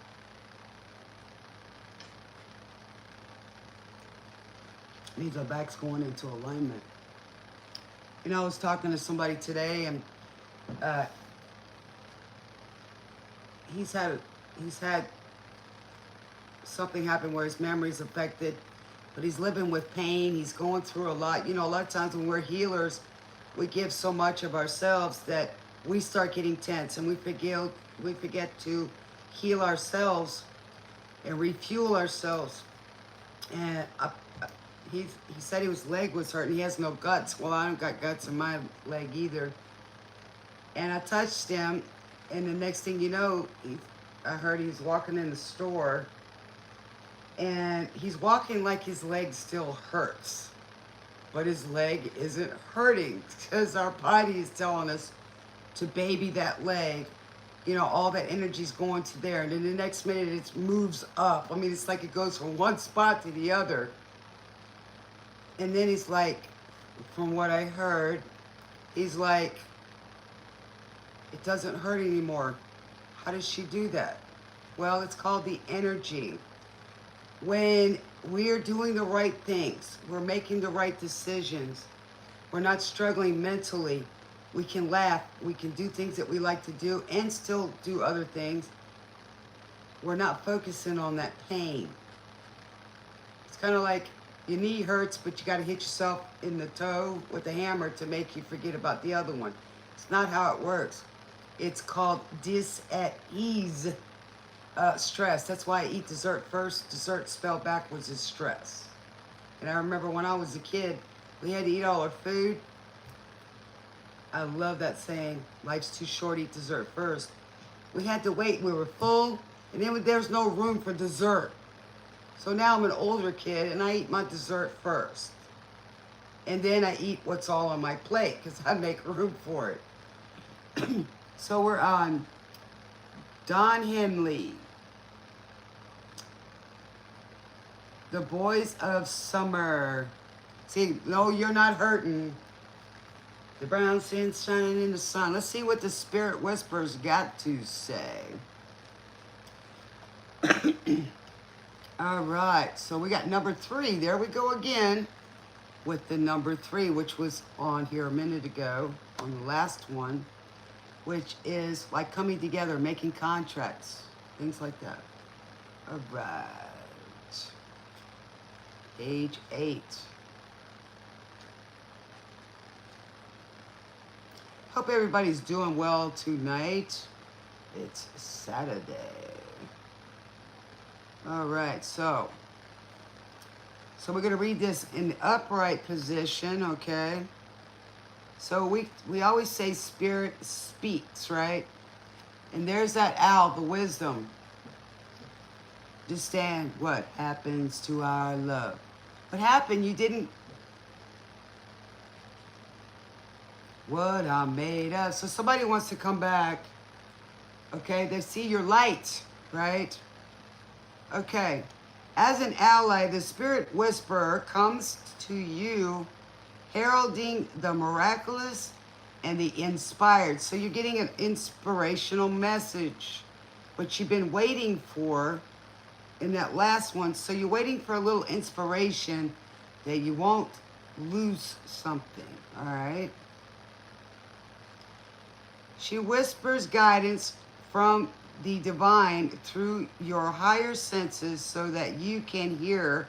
It means our back's going into alignment. I was talking to somebody today, and he's had something happen where his memory's affected, but he's living with pain. He's going through a lot. A lot of times when we're healers, we give so much of ourselves that we start getting tense and we forget to heal ourselves and refuel ourselves. And he said his leg was hurt and he has no guts. Well, I don't got guts in my leg either. And I touched him, and the next thing you know, I heard he's walking in the store, and he's walking like his leg still hurts. But his leg isn't hurting because our body is telling us to baby that leg. All that energy's going to there. And then the next minute it moves up. I mean, it's like it goes from one spot to the other. And then he's like, from what I heard, he's like, it doesn't hurt anymore. How does she do that? Well, it's called the energy. When we're doing the right things, we're making the right decisions, we're not struggling mentally, we can laugh, we can do things that we like to do and still do other things. We're not focusing on that pain. It's kind of like your knee hurts, but you got to hit yourself in the toe with a hammer to make you forget about the other one. It's not how it works. It's called dis-at-ease stress. That's why I eat dessert first. Dessert spelled backwards is stress. And I remember when I was a kid, we had to eat all our food. I love that saying, life's too short, eat dessert first. We had to wait, we were full, and then there's no room for dessert. So now I'm an older kid and I eat my dessert first. And then I eat what's all on my plate because I make room for it. So we're on Don Henley, The Boys of Summer. See, no, you're not hurting. The brown skin shining in the sun. Let's see what the Spirit Whispers got to say. All right, so we got number 3. There we go again with the number 3, which was on here a minute ago on the last one, which is like coming together, making contracts, things like that. All right. Page 8. Hope everybody's doing well tonight. It's Saturday. All right, so we're going to read this in the upright position, okay? So we always say Spirit speaks, right? And there's that owl, the wisdom. Understand what happens to our love. What happened? You didn't. What I'm made of. So somebody wants to come back, okay? They see your light, right? Okay. As an ally, the Spirit Whisperer comes to you heralding the miraculous and the inspired. So you're getting an inspirational message, what you've been waiting for in that last one. So you're waiting for a little inspiration that you won't lose something, all right? She whispers guidance from the divine through your higher senses so that you can hear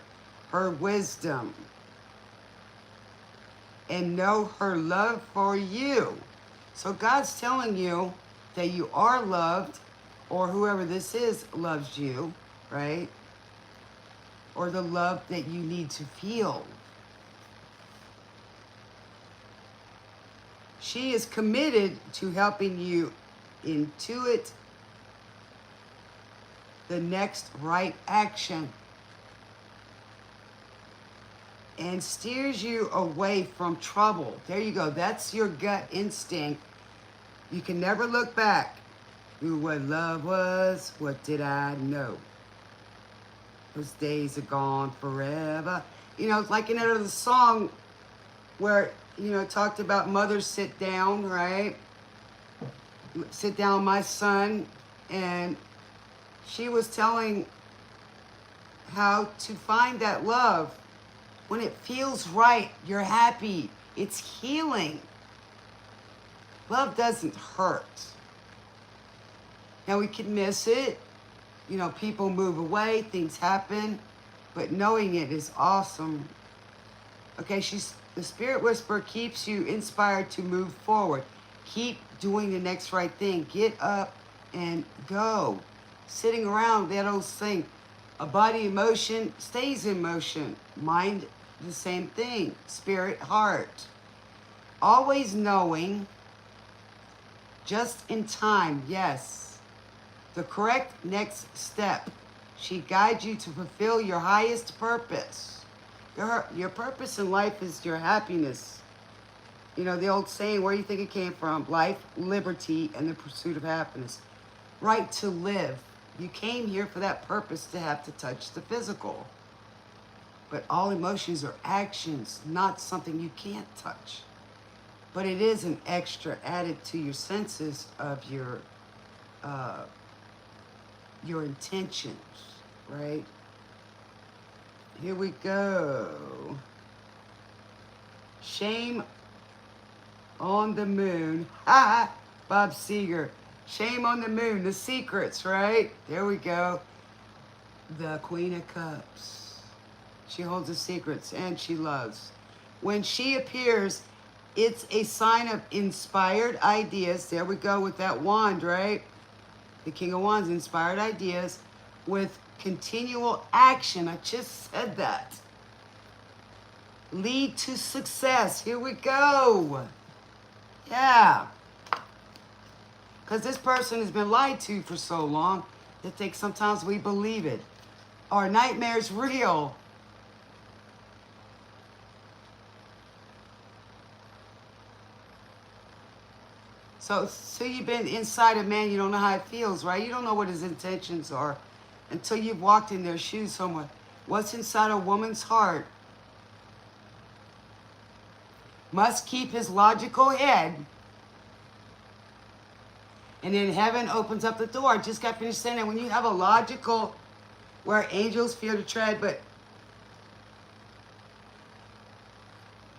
her wisdom and know her love for you. So God's telling you that you are loved, or whoever this is loves you, right? Or the love that you need to feel. She is committed to helping you intuit the next right action and steers you away from trouble. There you go. That's your gut instinct. You can never look back. Knew what love was. What did I know? Those days are gone forever. You know, it's like in another song where, you know, it talked about mothers sit down, right? Sit down, my son. And she was telling how to find that love. When it feels right, you're happy. It's healing. Love doesn't hurt. Now we can miss it. You know, people move away, things happen, but knowing it is awesome. Okay, the Spirit Whisperer keeps you inspired to move forward. Keep doing the next right thing. Get up and go. Sitting around, that old thing, a body in motion stays in motion. Mind, the same thing. Spirit, heart. Always knowing, just in time, yes, the correct next step. She guides you to fulfill your highest purpose. Your purpose in life is your happiness. You know, the old saying, where do you think it came from? Life, liberty, and the pursuit of happiness. Right to live. You came here for that purpose, to have to touch the physical. But all emotions are actions, not something you can't touch. But it is an extra added to your senses of your intentions, right? Here we go. Shame on the moon. Ha! Bob Seger. Shame on the moon. The secrets, right? There we go. The Queen of Cups. She holds the secrets and she loves. When she appears, it's a sign of inspired ideas. There we go with that wand, right? The King of Wands, inspired ideas with continual action. I just said that. Lead to success. Here we go. Yeah. Because this person has been lied to for so long that they sometimes we believe it. Our nightmare's real. So you've been inside a man, you don't know how it feels, right? You don't know what his intentions are until you've walked in their shoes somewhere. What's inside a woman's heart must keep his logical head, and then heaven opens up the door. I just got finished saying that when you have a logical, where angels fear to tread, but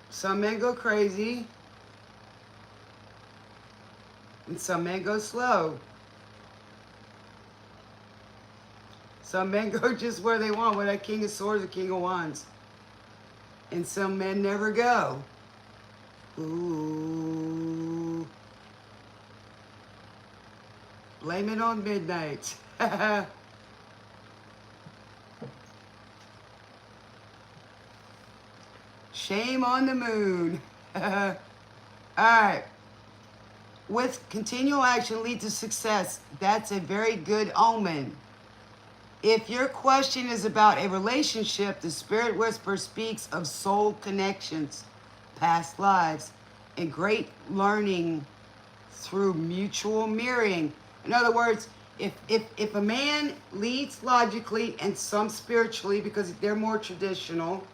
some men go crazy, and some men go slow. Some men go just where they want, where that King of Swords or King of Wands. And some men never go. Ooh. Blame it on midnight. Shame on the moon. All right. With continual action lead to success. That's a very good omen. If your question is about a relationship, the Spirit Whisper speaks of soul connections, past lives, and great learning through mutual mirroring. In other words, if a man leads logically and some spiritually because they're more traditional,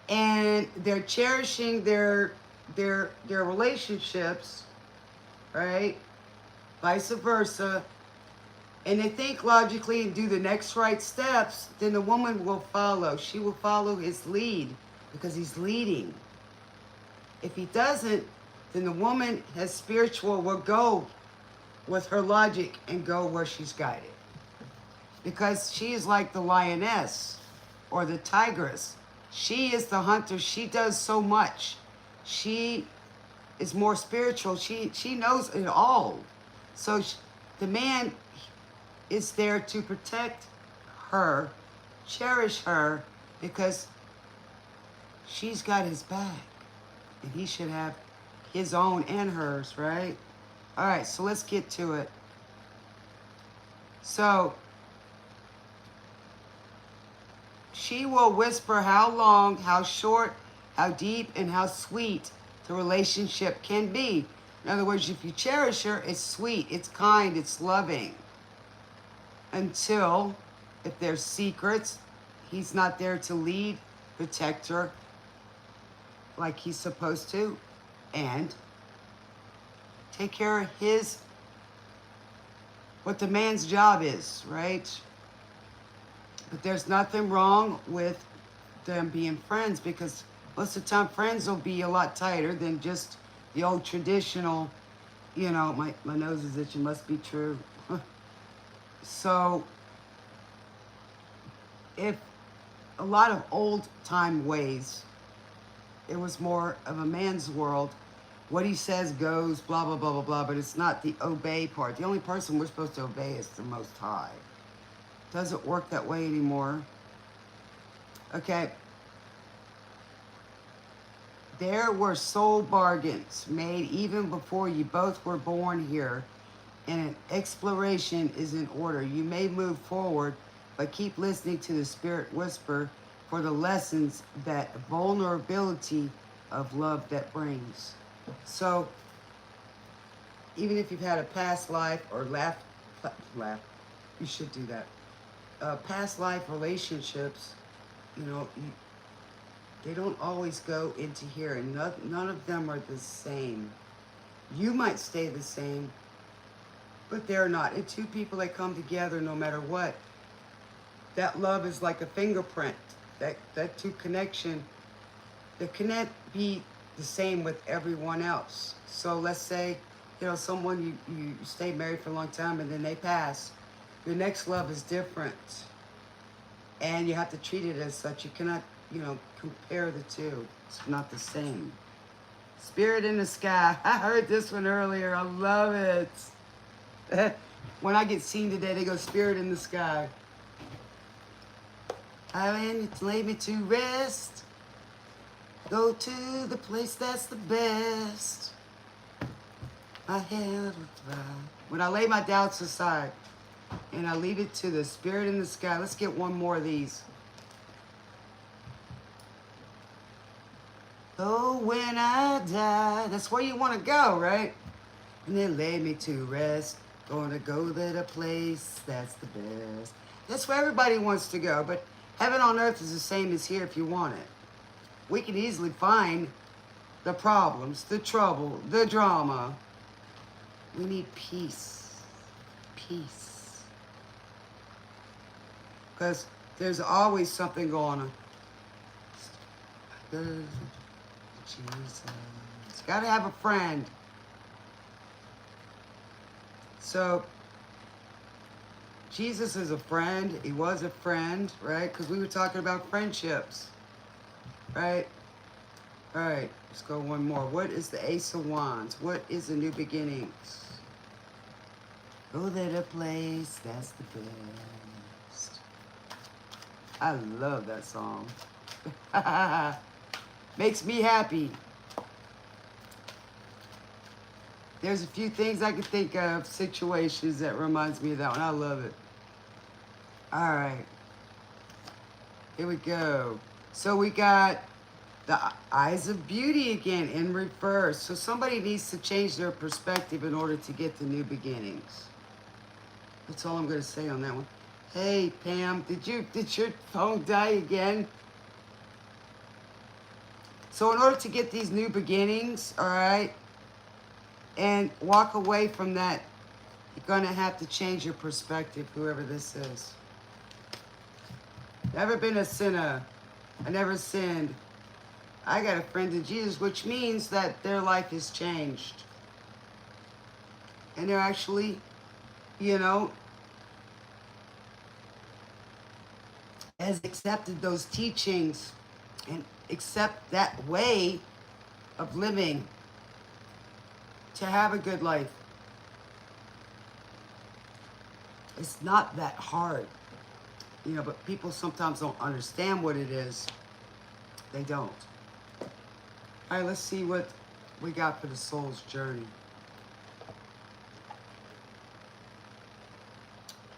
and they're cherishing their relationships, right? Vice versa, and they think logically and do the next right steps, then the woman will follow. She will follow his lead because he's leading. If he doesn't, then the woman has spiritual, will go with her logic and go where she's guided. Because she is like the lioness or the tigress. She is the hunter. She does so much. She is more spiritual. She knows it all. So the man is there to protect her, cherish her, because she's got his back. And he should have his own and hers, right? All right, so let's get to it. So, she will whisper how long, how short, how deep, and how sweet the relationship can be. In other words, if you cherish her, it's sweet, it's kind, it's loving. Until, if there's secrets, he's not there to lead, protect her like he's supposed to, and take care of what the man's job is, right? But there's nothing wrong with them being friends, because most of the time friends will be a lot tighter than just the old traditional, you know, my nose is itching, must be true. So, if a lot of old time ways, it was more of a man's world. What he says goes, blah, blah, blah, blah, blah, but it's not the obey part. The only person we're supposed to obey is the Most High. Doesn't work that way anymore. Okay. There were soul bargains made even before you both were born here, and an exploration is in order. You may move forward, but keep listening to the Spirit Whisper for the lessons that vulnerability of love that brings. So, even if you've had a past life or laugh, you should do that. Past life relationships, you know, they don't always go into here, and none of them are the same. You might stay the same, but they're not. And two people that come together, no matter what, that love is like a fingerprint. That two connection, they cannot be the same with everyone else. So let's say, you know, someone you stay married for a long time and then they pass. Your next love is different, and you have to treat it as such. You cannot, you know, compare the two. It's not the same. Spirit in the sky. I heard this one earlier. I love it. When I get seen today, they go, Spirit in the sky. I mean, lay me to rest. Go to the place that's the best. My head will fly. When I lay my doubts aside and I leave it to the spirit in the sky. Let's get one more of these. Oh, when I die. That's where you want to go, right? And then lay me to rest. Gonna go to the place that's the best. That's where everybody wants to go. But heaven on earth is the same as here if you want it. We can easily find the problems, the trouble, the drama. We need peace. Peace. Because there's always something going on. Jesus. Gotta have a friend. So, Jesus is a friend. He was a friend, right? Because we were talking about friendships, right? All right, let's go one more. What is the Ace of Wands? What is the new beginnings? Go to the place that's the best. I love that song. Makes me happy. There's a few things I can think of, situations that reminds me of that one. I love it. All right. Here we go. So we got the eyes of beauty again in reverse. So somebody needs to change their perspective in order to get the new beginnings. That's all I'm going to say on that one. Hey, Pam, did your phone die again? So in order to get these new beginnings, all right, and walk away from that, you're going to have to change your perspective, whoever this is. Never been a sinner. I never sinned. I got a friend in Jesus, which means that their life has changed. And they're actually, you know, has accepted those teachings and accept that way of living to have a good life. It's not that hard, you know, but people sometimes don't understand what it is. They don't. All right, let's see what we got for the soul's journey.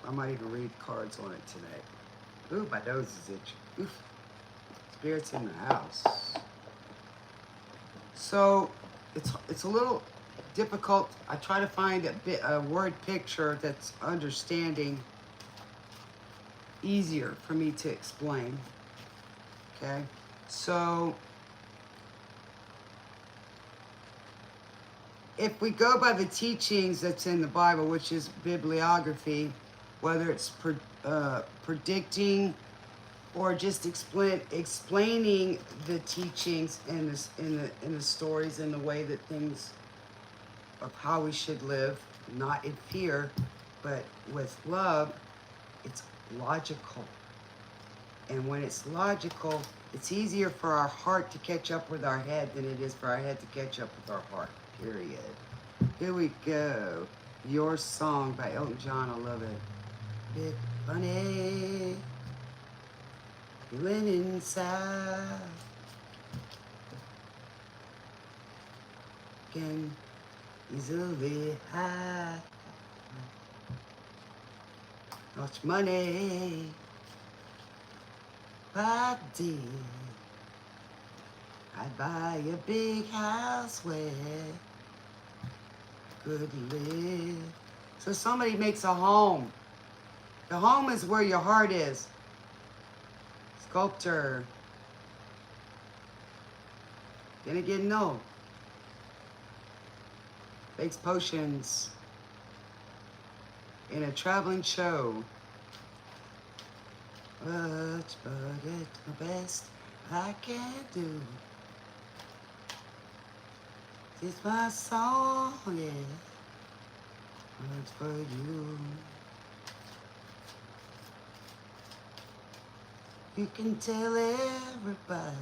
I might even read cards on it today. Ooh, my nose is itchy. Oof. Spirits in the house. So it's a little difficult. I try to find a word picture that's understanding easier for me to explain. Okay, so if we go by the teachings that's in the Bible, which is bibliography, whether it's predicting or just explaining the teachings in the stories in the way that things of how we should live, not in fear, but with love, it's logical. And when it's logical, it's easier for our heart to catch up with our head than it is for our head to catch up with our heart, period. Here we go. Your Song by Elton John. I love it. Bit funny, feeling inside. Can easily hide. Much money if I did, I'd buy a big house where I could live. So somebody makes a home. The home is where your heart is. Sculptor. Gonna get no. Makes potions in a traveling show. But it's the best I can do. It's my song, yeah. It's for you. You can tell everybody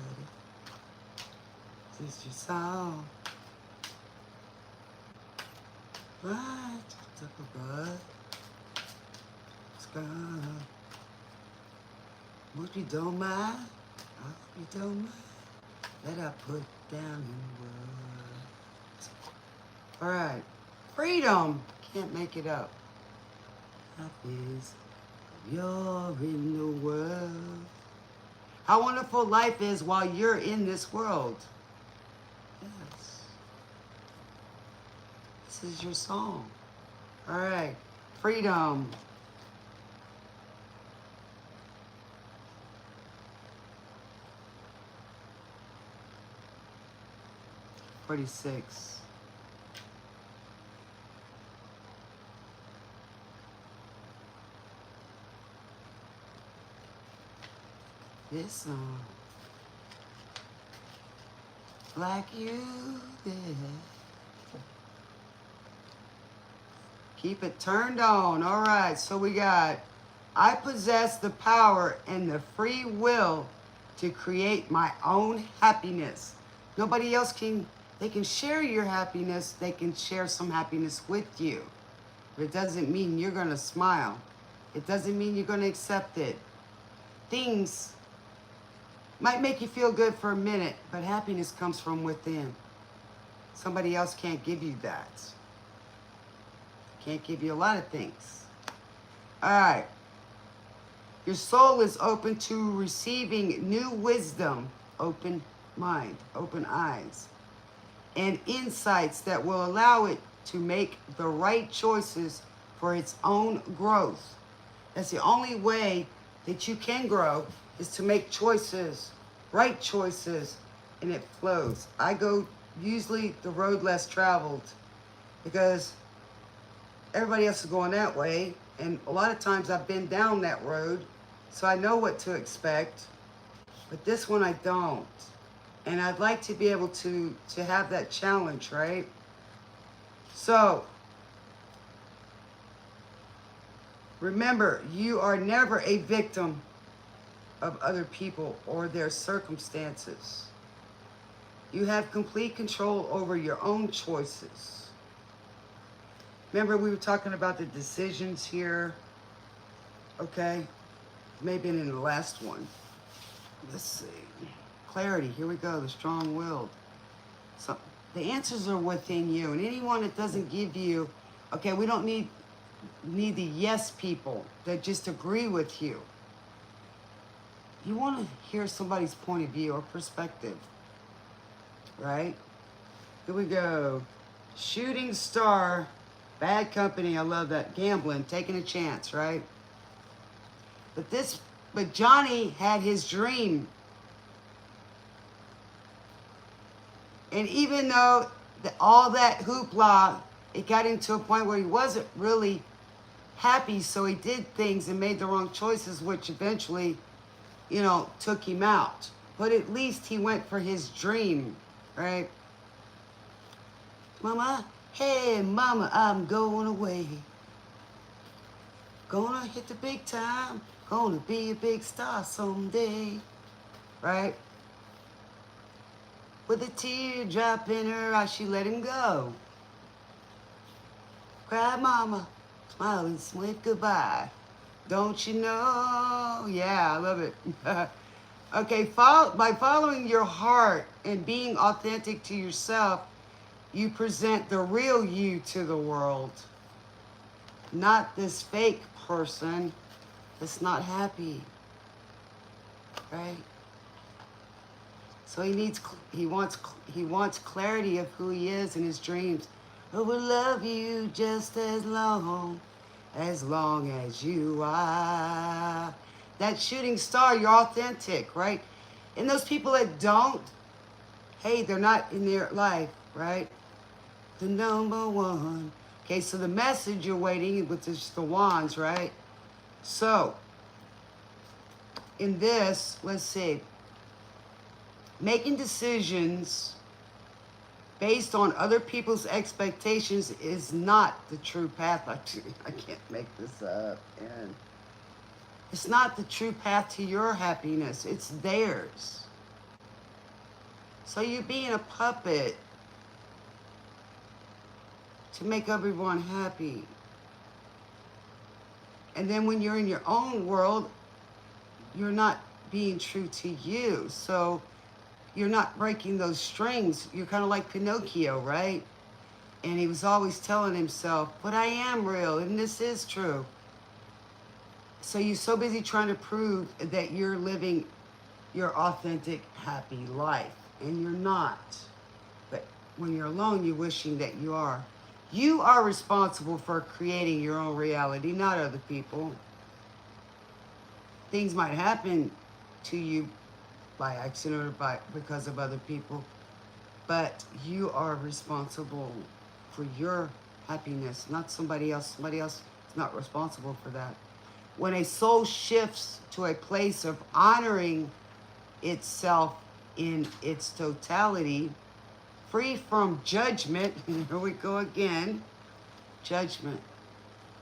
this is your song. Right, talk about it's gone. Hope you don't mind. I hope you don't mind that I put down in words. All right. Freedom. Can't make it up. Happiness. You're in the world. How wonderful life is while you're in this world. Yes. This is your song. All right. Freedom. $46. This song. Like you did. Keep it turned on. All right, so we got, I possess the power and the free will to create my own happiness. Nobody else can, they can share your happiness. They can share some happiness with you. But it doesn't mean you're going to smile. It doesn't mean you're going to accept it. Things might make you feel good for a minute, but happiness comes from within. Somebody else can't give you that. Can't give you a lot of things. All right. Your soul is open to receiving new wisdom, open mind, open eyes, and insights that will allow it to make the right choices for its own growth. That's the only way that you can grow, is to make choices, right choices, and it flows. I go usually the road less traveled because everybody else is going that way, and a lot of times I've been down that road, so I know what to expect, but this one I don't. And I'd like to be able to have that challenge, right? So, remember, you are never a victim of other people or their circumstances. You have complete control over your own choices. Remember, we were talking about the decisions here, okay? Maybe in the last one. Let's see. Clarity, here we go, the strong-willed. So the answers are within you, and anyone that doesn't give you, okay, we don't need the yes people that just agree with you. You want to hear somebody's point of view or perspective, right? Here we go. Shooting star, bad company, I love that. Gambling, taking a chance, right? But Johnny had his dream. And even though all that hoopla, it got him to a point where he wasn't really happy, so he did things and made the wrong choices, which eventually, you know, took him out. But at least he went for his dream, right? Mama, hey, mama, I'm going away. Gonna hit the big time. Gonna be a big star someday, right? With a teardrop in her eye, she let him go. Cried mama, smile and wave goodbye. Don't you know? Yeah, I love it. Okay, by following your heart and being authentic to yourself, you present the real you to the world. Not this fake person that's not happy, right? So he wants clarity of who he is and his dreams. I will love you just as long as you are. That shooting star, you're authentic, right? And those people that don't, hey, they're not in their life, right? The number one. Okay, so the message you're waiting with is the wands, right? So, in this, let's see. Making decisions based on other people's expectations is not the true path. I can't make this up. And it's not the true path to your happiness. It's theirs. So you're being a puppet to make everyone happy. And then when you're in your own world, you're not being true to you. So you're not breaking those strings. You're kind of like Pinocchio, right? And he was always telling himself, but I am real and this is true. So you're so busy trying to prove that you're living your authentic, happy life. And you're not. But when you're alone, you're wishing that you are. You are responsible for creating your own reality, not other people. Things might happen to you by accident or because of other people, but you are responsible for your happiness, not somebody else. Somebody else is not responsible for that. When a soul shifts to a place of honoring itself in its totality, free from judgment, here we go again, judgment,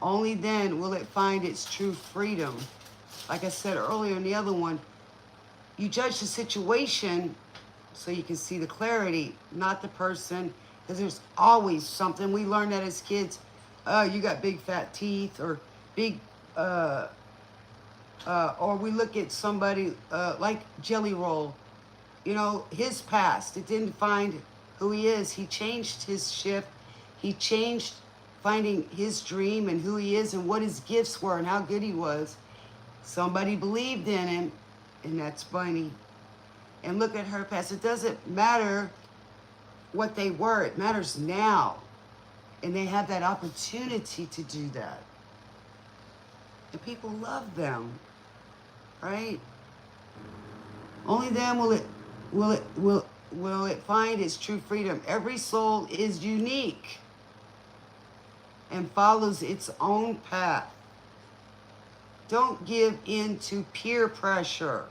only then will it find its true freedom. Like I said earlier in the other one, you judge the situation so you can see the clarity, not the person, because there's always something. We learned that as kids. You got big fat teeth, or big, or we look at somebody like Jelly Roll, you know, his past. It didn't find who he is. He changed his shift. He changed finding his dream and who he is and what his gifts were and how good he was. Somebody believed in him, and that's funny. And look at her past. It doesn't matter what they were. It matters now. And they have that opportunity to do that. And people love them, right? Only then will it find its true freedom. Every soul is unique and follows its own path. Don't give in to peer pressure.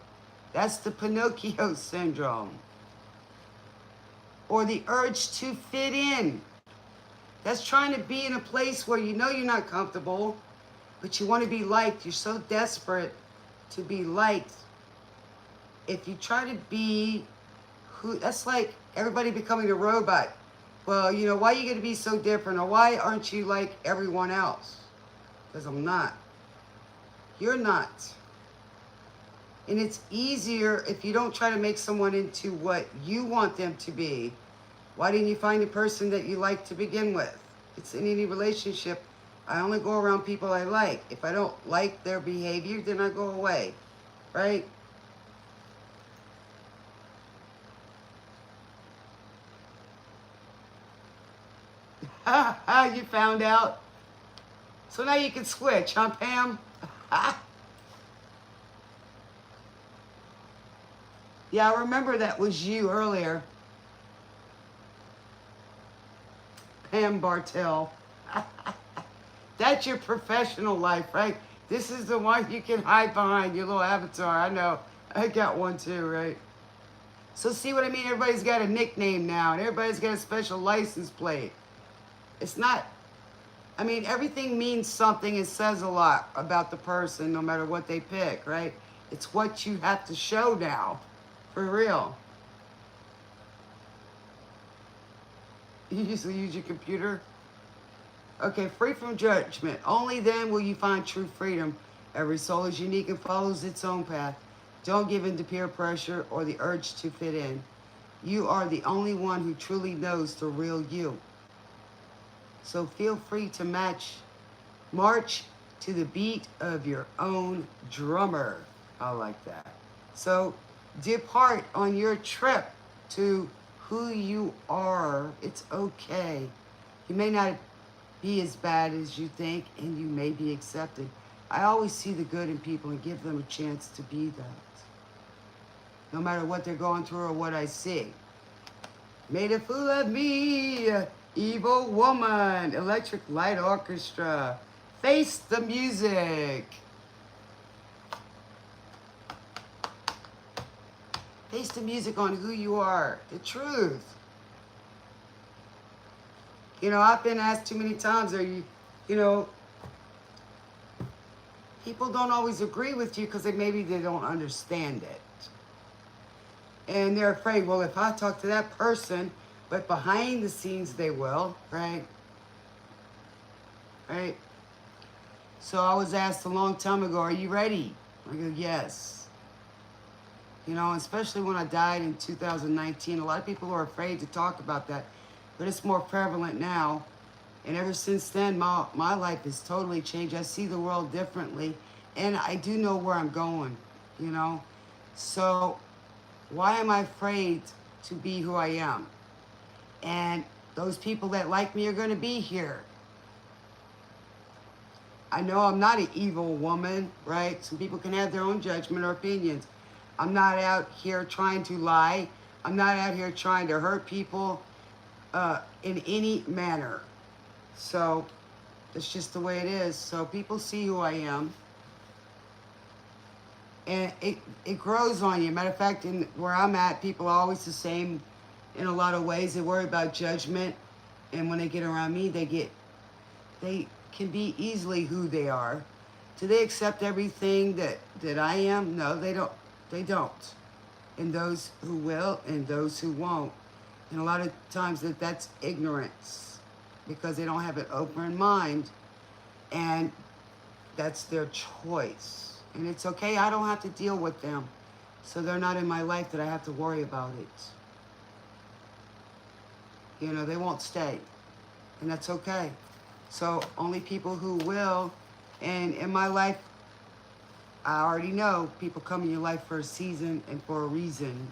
That's the Pinocchio syndrome. Or the urge to fit in. That's trying to be in a place where you know you're not comfortable, but you want to be liked. You're so desperate to be liked. If you try to be who, that's like everybody becoming a robot. Well, you know, why are you going to be so different? Or why aren't you like everyone else? Because I'm not. You're not. And it's easier if you don't try to make someone into what you want them to be. Why didn't you find a person that you like to begin with? It's in any relationship. I only go around people I like. If I don't like their behavior, then I go away. Right? You found out. So now you can switch, huh, Pam? Yeah, I remember that was you earlier. Pam Bartell. That's your professional life, right? This is the one you can hide behind, your little avatar. I know. I got one too, right? So see what I mean? Everybody's got a nickname now, and everybody's got a special license plate. It's not, I mean, everything means something and says a lot about the person, no matter what they pick, right? It's what you have to show now, for real. You usually use your computer? Okay, free from judgment. Only then will you find true freedom. Every soul is unique and follows its own path. Don't give in to peer pressure or the urge to fit in. You are the only one who truly knows the real you. So feel free to march to the beat of your own drummer. I like that. So depart on your trip to who you are. It's okay. You may not be as bad as you think, and you may be accepted. I always see the good in people and give them a chance to be that. No matter what they're going through or what I see. Made a fool of me, evil woman, Electric Light Orchestra. Face the music. Face the music on who you are, the truth. You know, I've been asked too many times, you know, people don't always agree with you because maybe they don't understand it. And they're afraid, well, if I talk to that person, but behind the scenes they will, right? Right? So I was asked a long time ago, are you ready? I go, yes. You know, especially when I died in 2019, a lot of people are afraid to talk about that but it's more prevalent now. And ever since then, my life has totally changed. I see the world differently, and I do know where I'm going, you know? So why am I afraid to be who I am? And those people that like me are going to be here. I know I'm not an evil woman, right? Some people can have their own judgment or opinions. I'm not out here trying to lie. I'm not out here trying to hurt people in any manner. So it's just the way it is. So people see who I am. And it grows on you. Matter of fact, in where I'm at, people are always the same in a lot of ways. They worry about judgment. And when they get around me, they can be easily who they are. Do they accept everything that I am? No, they don't. They don't. And those who will and those who won't. And a lot of times that's ignorance because they don't have an open mind, and that's their choice. And it's okay, I don't have to deal with them. So they're not in my life that I have to worry about it. You know, they won't stay. And that's okay. So only people who will. And in my life, I already know people come in your life for a season and for a reason.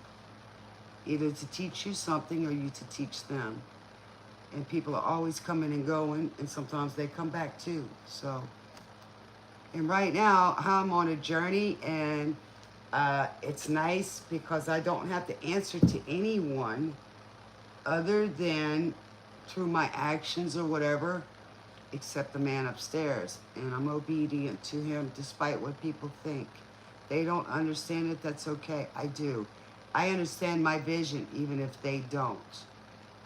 Either to teach you something or you to teach them. And people are always coming and going, and sometimes they come back too. So, and right now, I'm on a journey, and it's nice because I don't have to answer to anyone other than through my actions or whatever, except the man upstairs. And I'm obedient to him despite what people think. They don't understand it, that's okay. I do. I understand my vision even if they don't.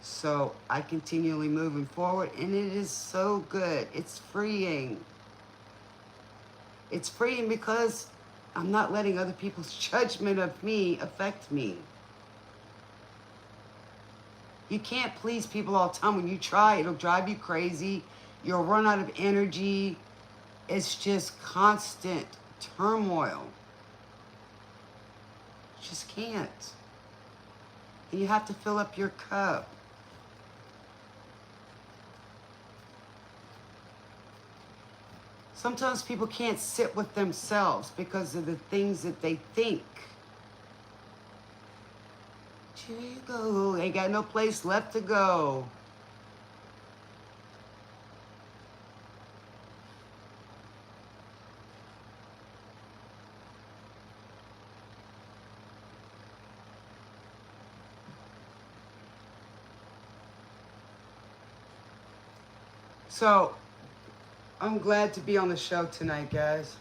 So I continually moving forward, and it is so good. It's freeing. It's freeing because I'm not letting other people's judgment of me affect me. You can't please people all the time. When you try, it'll drive you crazy. You'll run out of energy. It's just constant turmoil. You just can't. And you have to fill up your cup. Sometimes people can't sit with themselves because of the things that they think. Here you go. Ain't got no place left to go. So, I'm glad to be on the show tonight, guys.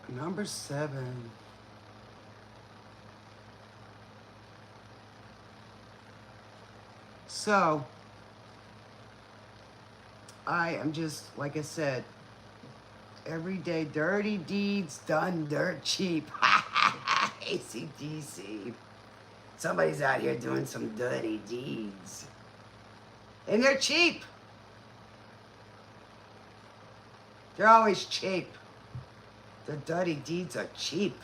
Number 7. So, I am just, like I said, everyday dirty deeds done dirt cheap. ACDC. Somebody's out here doing some dirty deeds. And they're cheap. They're always cheap. The dirty deeds are cheap.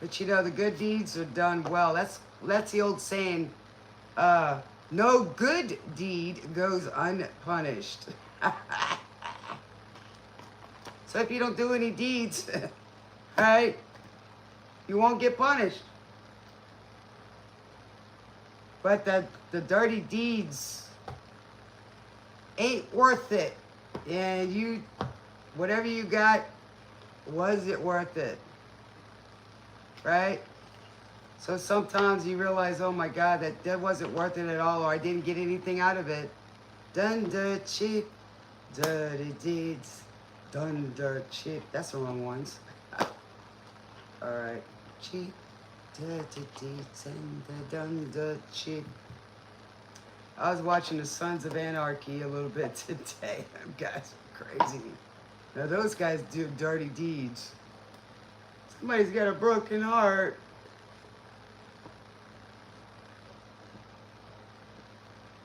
But you know, the good deeds are done well. That's the old saying, no good deed goes unpunished. So if you don't do any deeds, right, you won't get punished. But the dirty deeds ain't worth it. And whatever you got, was it worth it? Right? So sometimes you realize, oh my God, that wasn't worth it at all, or I didn't get anything out of it. Done dirt cheap, dirty deeds, done dirt cheap. That's the wrong ones. All right. Cheap, dirty deeds, and done dirt cheap. I was watching the Sons of Anarchy a little bit today. Them guys are crazy. Now those guys do dirty deeds. Somebody's got a broken heart.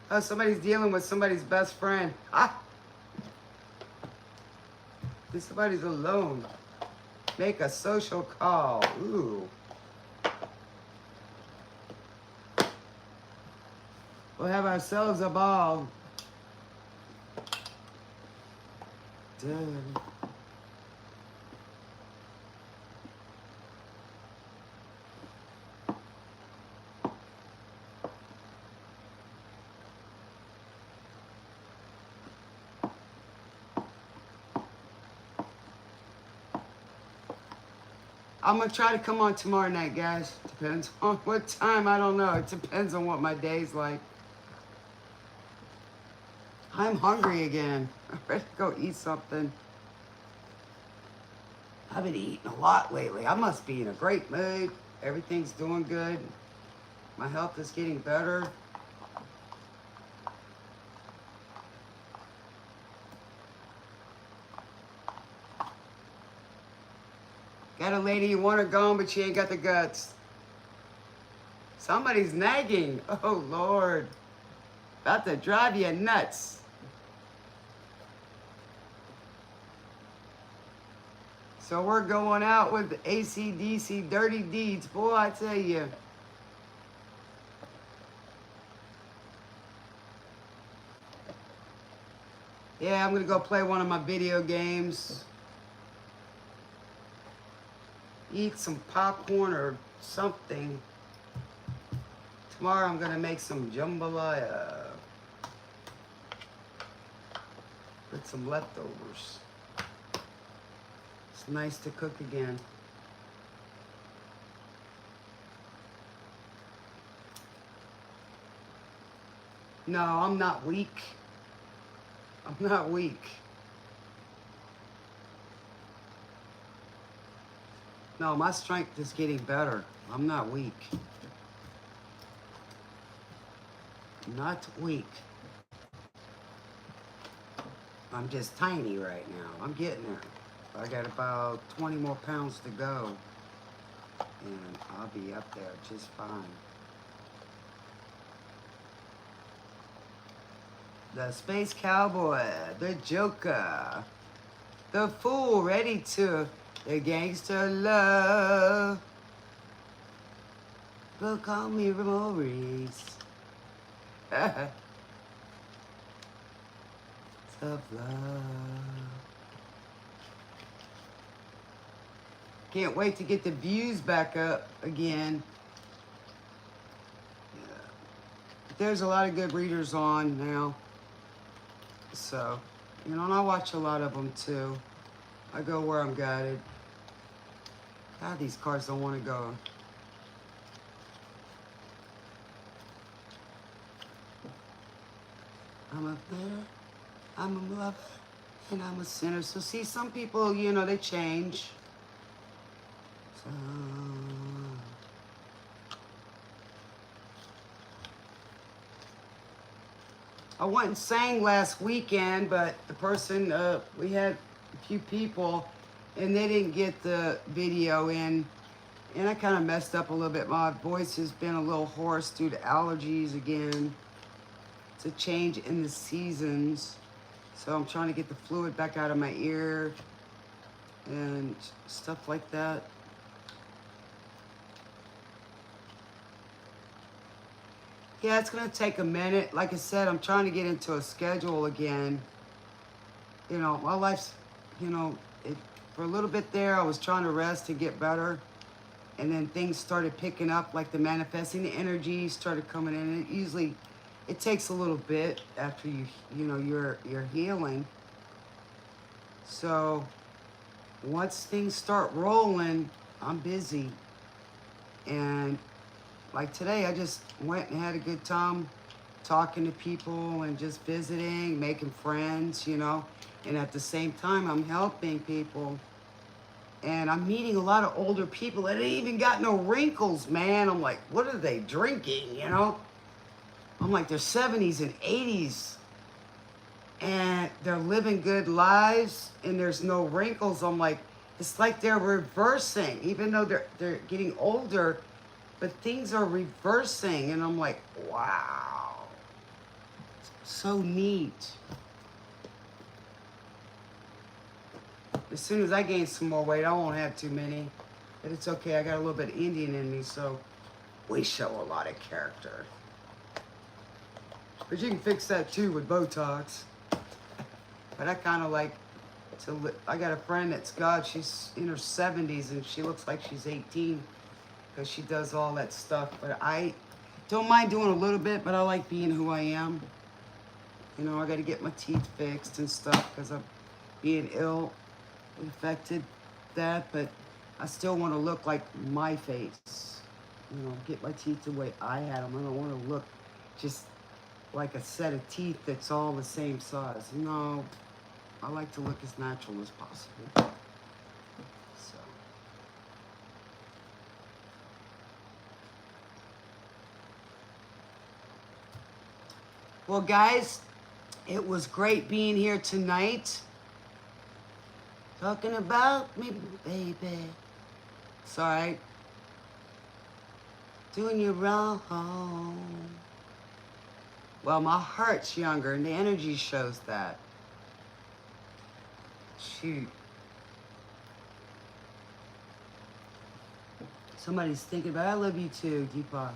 Oh, somebody's dealing with somebody's best friend. Ah. If somebody's alone, make a social call. Ooh. We'll have ourselves a ball. Done. I'm going to try to come on tomorrow night, guys. Depends on what time. I don't know. It depends on what my day's like. I'm hungry again. I'm ready to go eat something. I've been eating a lot lately. I must be in a great mood. Everything's doing good. My health is getting better. Got a lady you want her gone, but she ain't got the guts. Somebody's nagging. Oh, Lord. About to drive you nuts. So we're going out with AC/DC Dirty Deeds. Boy, I tell you. Yeah, I'm going to go play one of my video games. Eat some popcorn or something. Tomorrow I'm going to make some jambalaya. With some leftovers. It's nice to cook again. No, I'm not weak. I'm not weak. No, my strength is getting better. I'm not weak. Not weak. I'm just tiny right now. I'm getting there. I got about 20 more pounds to go. And I'll be up there just fine. The Space Cowboy, the Joker, the Fool ready to, the Gangster Love. They'll call me Maurice. Of love. Can't wait to get the views back up again. Yeah. There's a lot of good readers on now. So, you know, and I watch a lot of them too. I go where I'm guided. God, these cars don't want to go. I'm a better. I'm a lover, and I'm a sinner. So see, some people, you know, they change. So, I went and sang last weekend, but the person, we had a few people, and they didn't get the video in. And I kind of messed up a little bit. My voice has been a little hoarse due to allergies again. It's a change in the seasons. So I'm trying to get the fluid back out of my ear and stuff like that. Yeah, it's going to take a minute. Like I said, I'm trying to get into a schedule again. You know, my life's, you know, for a little bit there, I was trying to rest to get better. And then things started picking up, like the manifesting, the energy started coming in. It takes a little bit after you're healing. So once things start rolling, I'm busy. And like today, I just went and had a good time talking to people and just visiting, making friends, you know. And at the same time, I'm helping people. And I'm meeting a lot of older people that ain't even got no wrinkles, man. I'm like, what are they drinking, you know? I'm like, they're 70s and 80s. And they're living good lives and there's no wrinkles. I'm like, it's like they're reversing, even though they're getting older, but things are reversing. And I'm like, wow, so neat. as soon as I gain some more weight, I won't have too many. But it's okay, I got a little bit of Indian in me, so we show a lot of character. But you can fix that too with Botox. But I kind of like to, I got a friend that's God, she's in her 70s and she looks like she's 18 because she does all that stuff. But I don't mind doing a little bit, but I like being who I am. You know, I got to get my teeth fixed and stuff because I'm being ill, affected that, but I still want to look like my face. You know, get my teeth the way I had them. I don't want to look just like a set of teeth that's all the same size. No, I like to look as natural as possible. So. Well, guys, it was great being here tonight. Talking about me, baby. Sorry. Doing you wrong. Well, my heart's younger and the energy shows that. Shoot. Somebody's thinking about, I love you too, Deepak.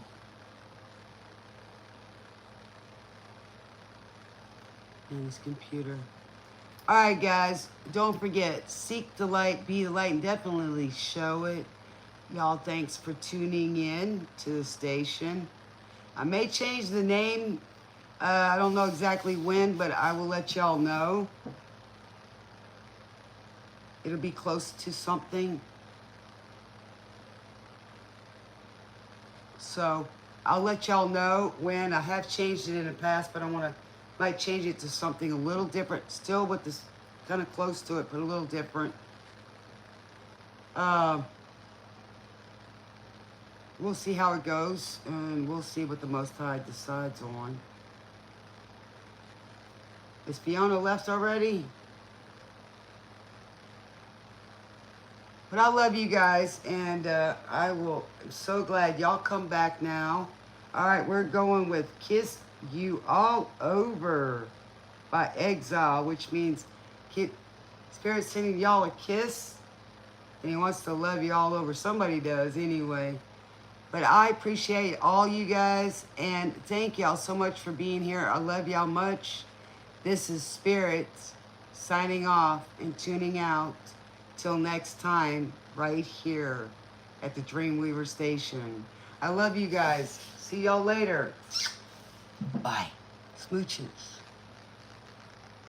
And his computer. All right, guys, don't forget, seek the light, be the light, and definitely show it. Y'all, thanks for tuning in to the station. I may change the name. I don't know exactly when, but I will let y'all know. It'll be close to something. So I'll let y'all know when. I have changed it in the past, but I might change it to something a little different. Still with this kind of close to it, but a little different. We'll see how it goes, and we'll see what the Most High decides on. Is Fiona left already? But I love you guys, and I'm so glad y'all come back now. All right, we're going with Kiss You All Over by Exile, which means Spirit sending y'all a kiss, and he wants to love you all over. Somebody does anyway. But I appreciate all you guys, and thank y'all so much for being here. I love y'all much. This is Spirit signing off and tuning out. Till next time, right here at the Dreamweaver Station. I love you guys. See y'all later. Bye. Smooches.